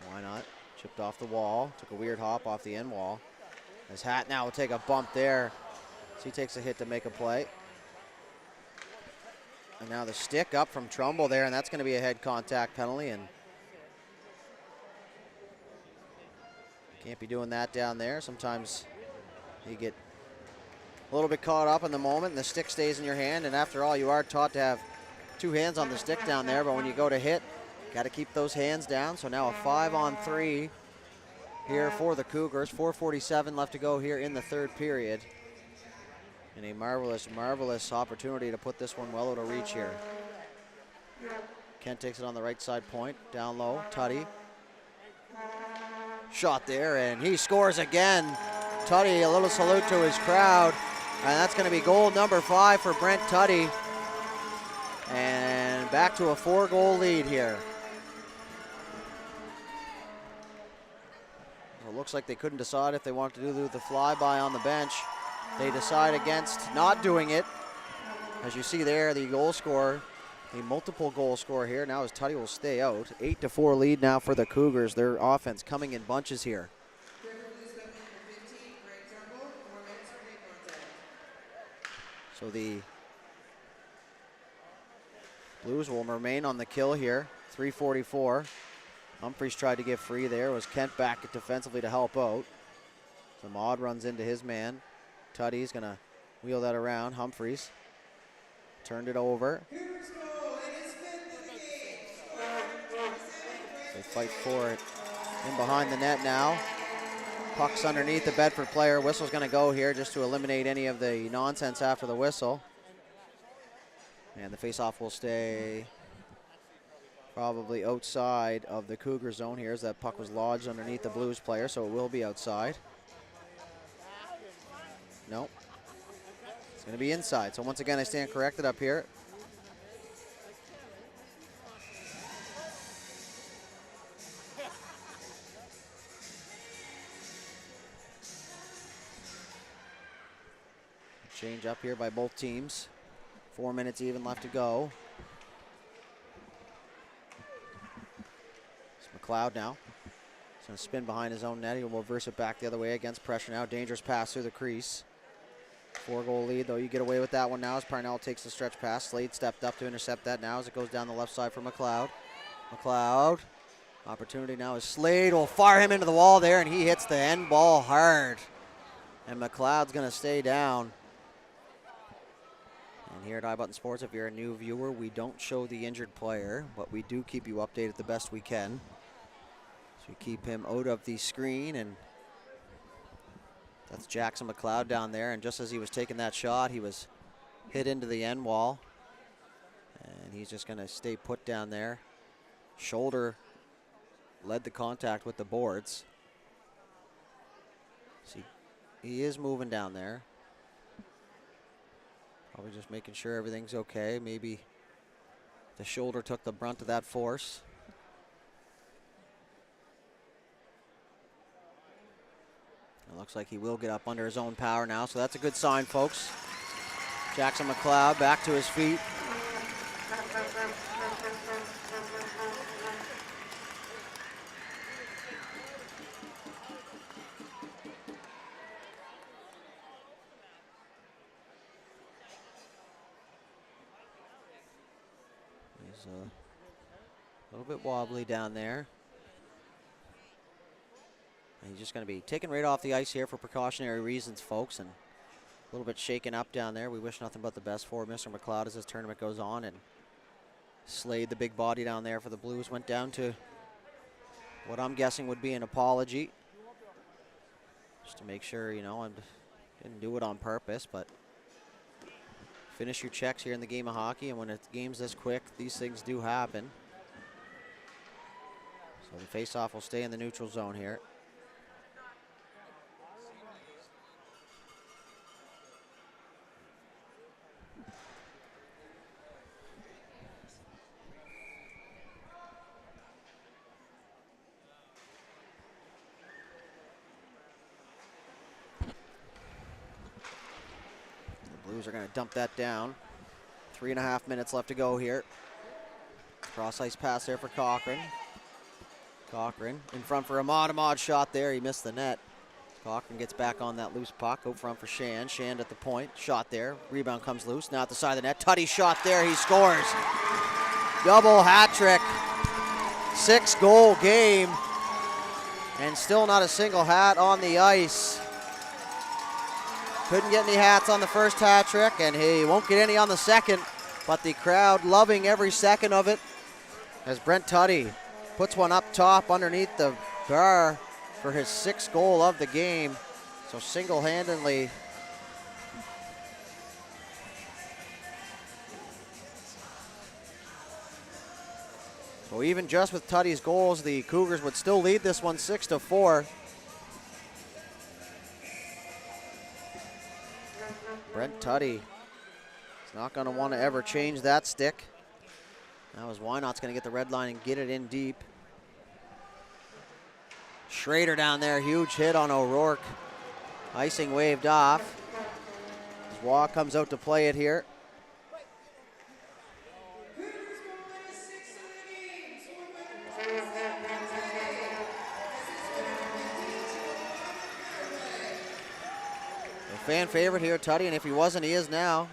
Why Not chipped off the wall. Took a weird hop off the end wall. His hat now will take a bump there. So he takes a hit to make a play. And now the stick up from Trumbull there, and that's going to be a head contact penalty. And can't be doing that down there. Sometimes you get a little bit caught up in the moment and the stick stays in your hand. And after all, you are taught to have two hands on the stick down there. But when you go to hit, got to keep those hands down. So now a 5-on-3 here for the Cougars. 4:47 left to go here in the third period. And a marvelous, marvelous opportunity to put this one well out of reach here. Kent takes it on the right side point. Down low, Tutty. Shot there, and he scores again. Tutty, a little salute to his crowd. And that's going to be goal number 5 for Brent Tutty. And back to a 4-goal lead here. Well, it looks like they couldn't decide if they wanted to do the flyby on the bench. They decide against not doing it. As you see there, the goal scorer, a multiple goal scorer here. Now as Tutty will stay out. 8-4 lead now for the Cougars. Their offense coming in bunches here. So the Blues will remain on the kill here. 3:44. Humphreys tried to get free there. Was Kent back defensively to help out. So Maud runs into his man. Tutty's going to wheel that around. Humphreys turned it over. They fight for it in behind the net now. Puck's underneath the Bedford player. Whistle's going to go here just to eliminate any of the nonsense after the whistle. And the faceoff will stay probably outside of the Cougar zone here as that puck was lodged underneath the Blues player, so it will be outside. Nope. It's going to be inside. So once again, I stand corrected up here. Change up here by both teams. 4 minutes even left to go. It's McLeod now. He's going to spin behind his own net. He'll reverse it back the other way against pressure now. Dangerous pass through the crease. 4-goal lead, though. You get away with that one now as Parnell takes the stretch pass. Slade stepped up to intercept that now as it goes down the left side for McLeod. McLeod. Opportunity now is Slade will fire him into the wall there, and he hits the end ball hard. And McLeod's going to stay down. And here at iButton Sports, if you're a new viewer, we don't show the injured player, but we do keep you updated the best we can. So we keep him out of the screen, and that's Jackson McLeod down there. And just as he was taking that shot, he was hit into the end wall. And he's just going to stay put down there. Shoulder led the contact with the boards. See, he is moving down there. Probably just making sure everything's okay. Maybe the shoulder took the brunt of that force. It looks like he will get up under his own power now, so that's a good sign, folks. Jackson McLeod back to his feet. He's a little bit wobbly down there. And he's just going to be taken right off the ice here for precautionary reasons, folks, and a little bit shaken up down there. We wish nothing but the best for Mr. McLeod as this tournament goes on. And Slade, the big body down there for the Blues, went down to what I'm guessing would be an apology. Just to make sure, you know, I didn't do it on purpose, but finish your checks here in the game of hockey, and when a game's this quick, these things do happen. So the faceoff will stay in the neutral zone here. Blues are going to dump that down. 3.5 minutes left to go here. Cross ice pass there for Cochran. Cochran in front for Ahmad. Ahmad shot there. He missed the net. Cochran gets back on that loose puck. Out front for Shand. Shand at the point. Shot there. Rebound comes loose. Now at the side of the net. Tutty shot there. He scores. Double hat trick. 6-goal game. And still not a single hat on the ice. Couldn't get any hats on the first hat trick, and he won't get any on the second. But the crowd loving every second of it as Brent Tutty puts one up top underneath the bar for his 6th goal of the game. So single-handedly so even just with Tutty's goals, the Cougars would still lead this one 6-4. Brent Tutty is not going to want to ever change that stick. Now as Wynot's going to get the red line and get it in deep. Schrader down there, huge hit on O'Rourke. Icing waved off. As Waugh comes out to play it here. The fan favorite here, Tutty, and if he wasn't, he is now.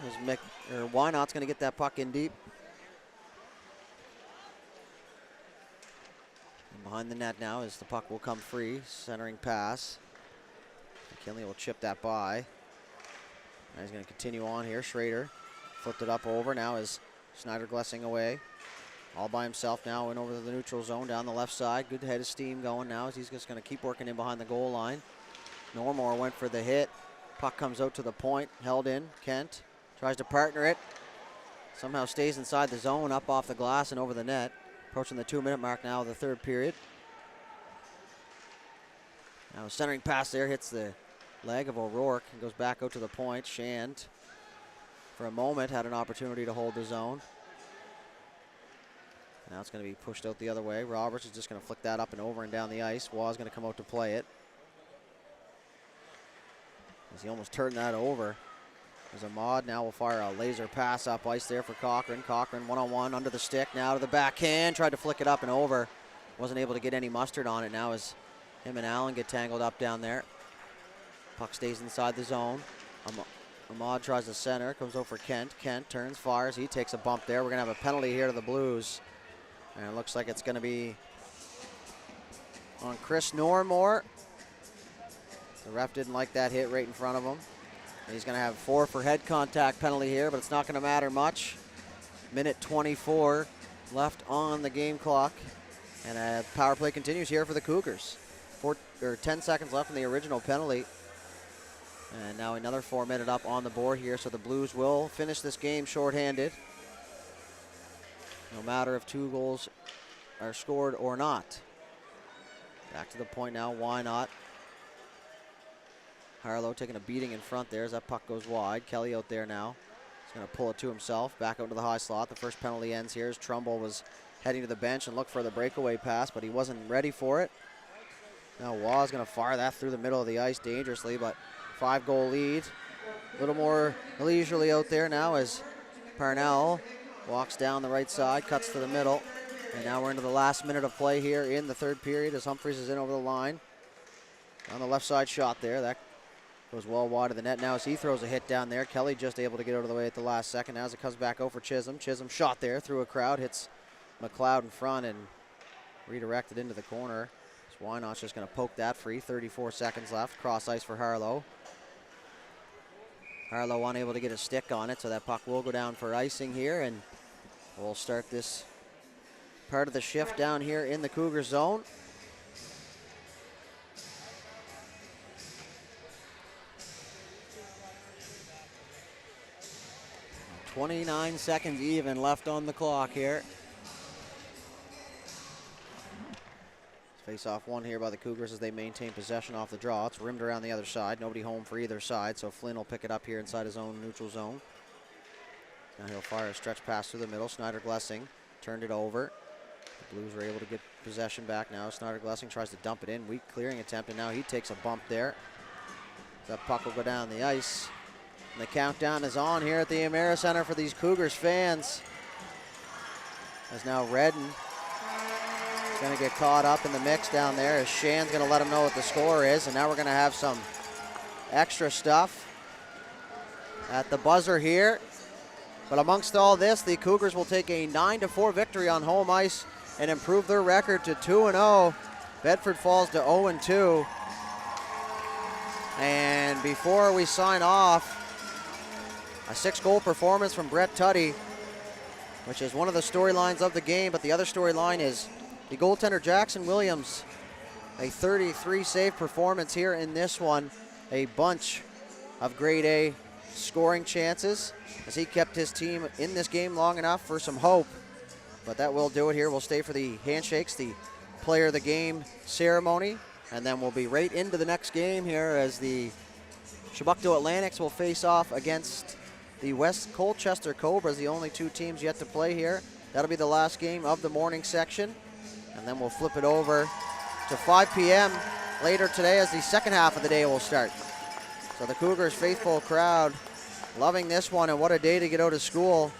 Wynot's going to get that puck in deep. Behind the net now as the puck will come free. Centering pass. McKinley will chip that by. Now he's going to continue on here. Schrader flipped it up over. Now is Snyder Glessing away. All by himself now. Went over to the neutral zone down the left side. Good head of steam going now as he's just going to keep working in behind the goal line. Normore went for the hit. Puck comes out to the point. Held in. Kent tries to partner it. Somehow stays inside the zone. Up off the glass and over the net. Approaching the 2-minute mark now of the third period. Now a centering pass there hits the leg of O'Rourke and goes back out to the point. Shand, for a moment, had an opportunity to hold the zone. Now it's going to be pushed out the other way. Roberts is just going to flick that up and over and down the ice. Waugh's going to come out to play it. As he almost turned that over. There's Ahmad, now will fire a laser pass up ice there for Cochran. Cochran one-on-one under the stick, now to the backhand. Tried to flick it up and over. Wasn't able to get any mustard on it. Now as him and Allen get tangled up down there. Puck stays inside the zone. Ahmad tries to center, comes over for Kent. Kent turns, fires, he takes a bump there. We're going to have a penalty here to the Blues. And it looks like it's going to be on Chris Normore. The ref didn't like that hit right in front of him. He's going to have 4 for head contact penalty here, but it's not going to matter much. Minute 24 left on the game clock. And power play continues here for the Cougars. 10 seconds left in the original penalty. And now another 4-minute up on the board here, so the Blues will finish this game shorthanded. No matter if 2 goals are scored or not. Back to the point now, why not? Harlow taking a beating in front there as that puck goes wide. Kelly out there now. He's going to pull it to himself. Back out to the high slot. The first penalty ends here as Trumbull was heading to the bench and looked for the breakaway pass, but he wasn't ready for it. Now Waugh's going to fire that through the middle of the ice dangerously, but 5-goal lead. A little more leisurely out there now as Parnell walks down the right side, cuts to the middle. And now we're into the last minute of play here in the third period as Humphries is in over the line. On the left side shot there. That goes well wide of the net now as he throws a hit down there. Kelly just able to get out of the way at the last second. Now as it comes back over Chisholm. Chisholm shot there through a crowd. Hits McLeod in front and redirected into the corner. So Wynot's just going to poke that free. 34 seconds left. Cross ice for Harlow. Harlow unable to get a stick on it, so that puck will go down for icing here. And we'll start this part of the shift down here in the Cougar zone. 29 seconds even left on the clock here. Face off one here by the Cougars as they maintain possession off the draw. It's rimmed around the other side. Nobody home for either side, so Flynn will pick it up here inside his own neutral zone. Now he'll fire a stretch pass through the middle. Snyder Glessing turned it over. The Blues are able to get possession back now. Snyder Glessing tries to dump it in. Weak clearing attempt, and now he takes a bump there. That puck will go down the ice. And the countdown is on here at the Amera Center for these Cougars fans. As now Redden is going to get caught up in the mix down there as Shan's going to let him know what the score is. And now we're going to have some extra stuff at the buzzer here. But amongst all this, the Cougars will take a 9-4 victory on home ice and improve their record to 2-0. Bedford falls to 0-2. And before we sign off, a 6-goal performance from Brett Tuddy, which is one of the storylines of the game, but the other storyline is the goaltender Jackson Williams, a 33 save performance here in this one. A bunch of grade A scoring chances as he kept his team in this game long enough for some hope. But that will do it here. We'll stay for the handshakes, the player of the game ceremony, and then we'll be right into the next game here as the Chebucto Atlantics will face off against the West Colchester Cobras, the only two teams yet to play here. That'll be the last game of the morning section, and then we'll flip it over to 5 p.m. later today as the second half of the day will start. So the Cougars faithful crowd loving this one, and what a day to get out of school.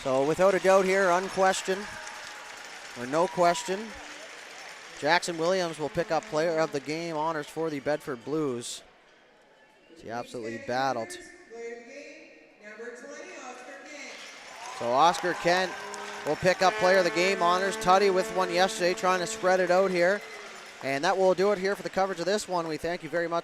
So without a doubt here, unquestioned, or no question, Jackson Williams will pick up player of the game honors for the Bedford Blues. He absolutely battled. So Oscar Kent will pick up player of the game honors. Tuddy with one yesterday, trying to spread it out here. And that will do it here for the coverage of this one. We thank you very much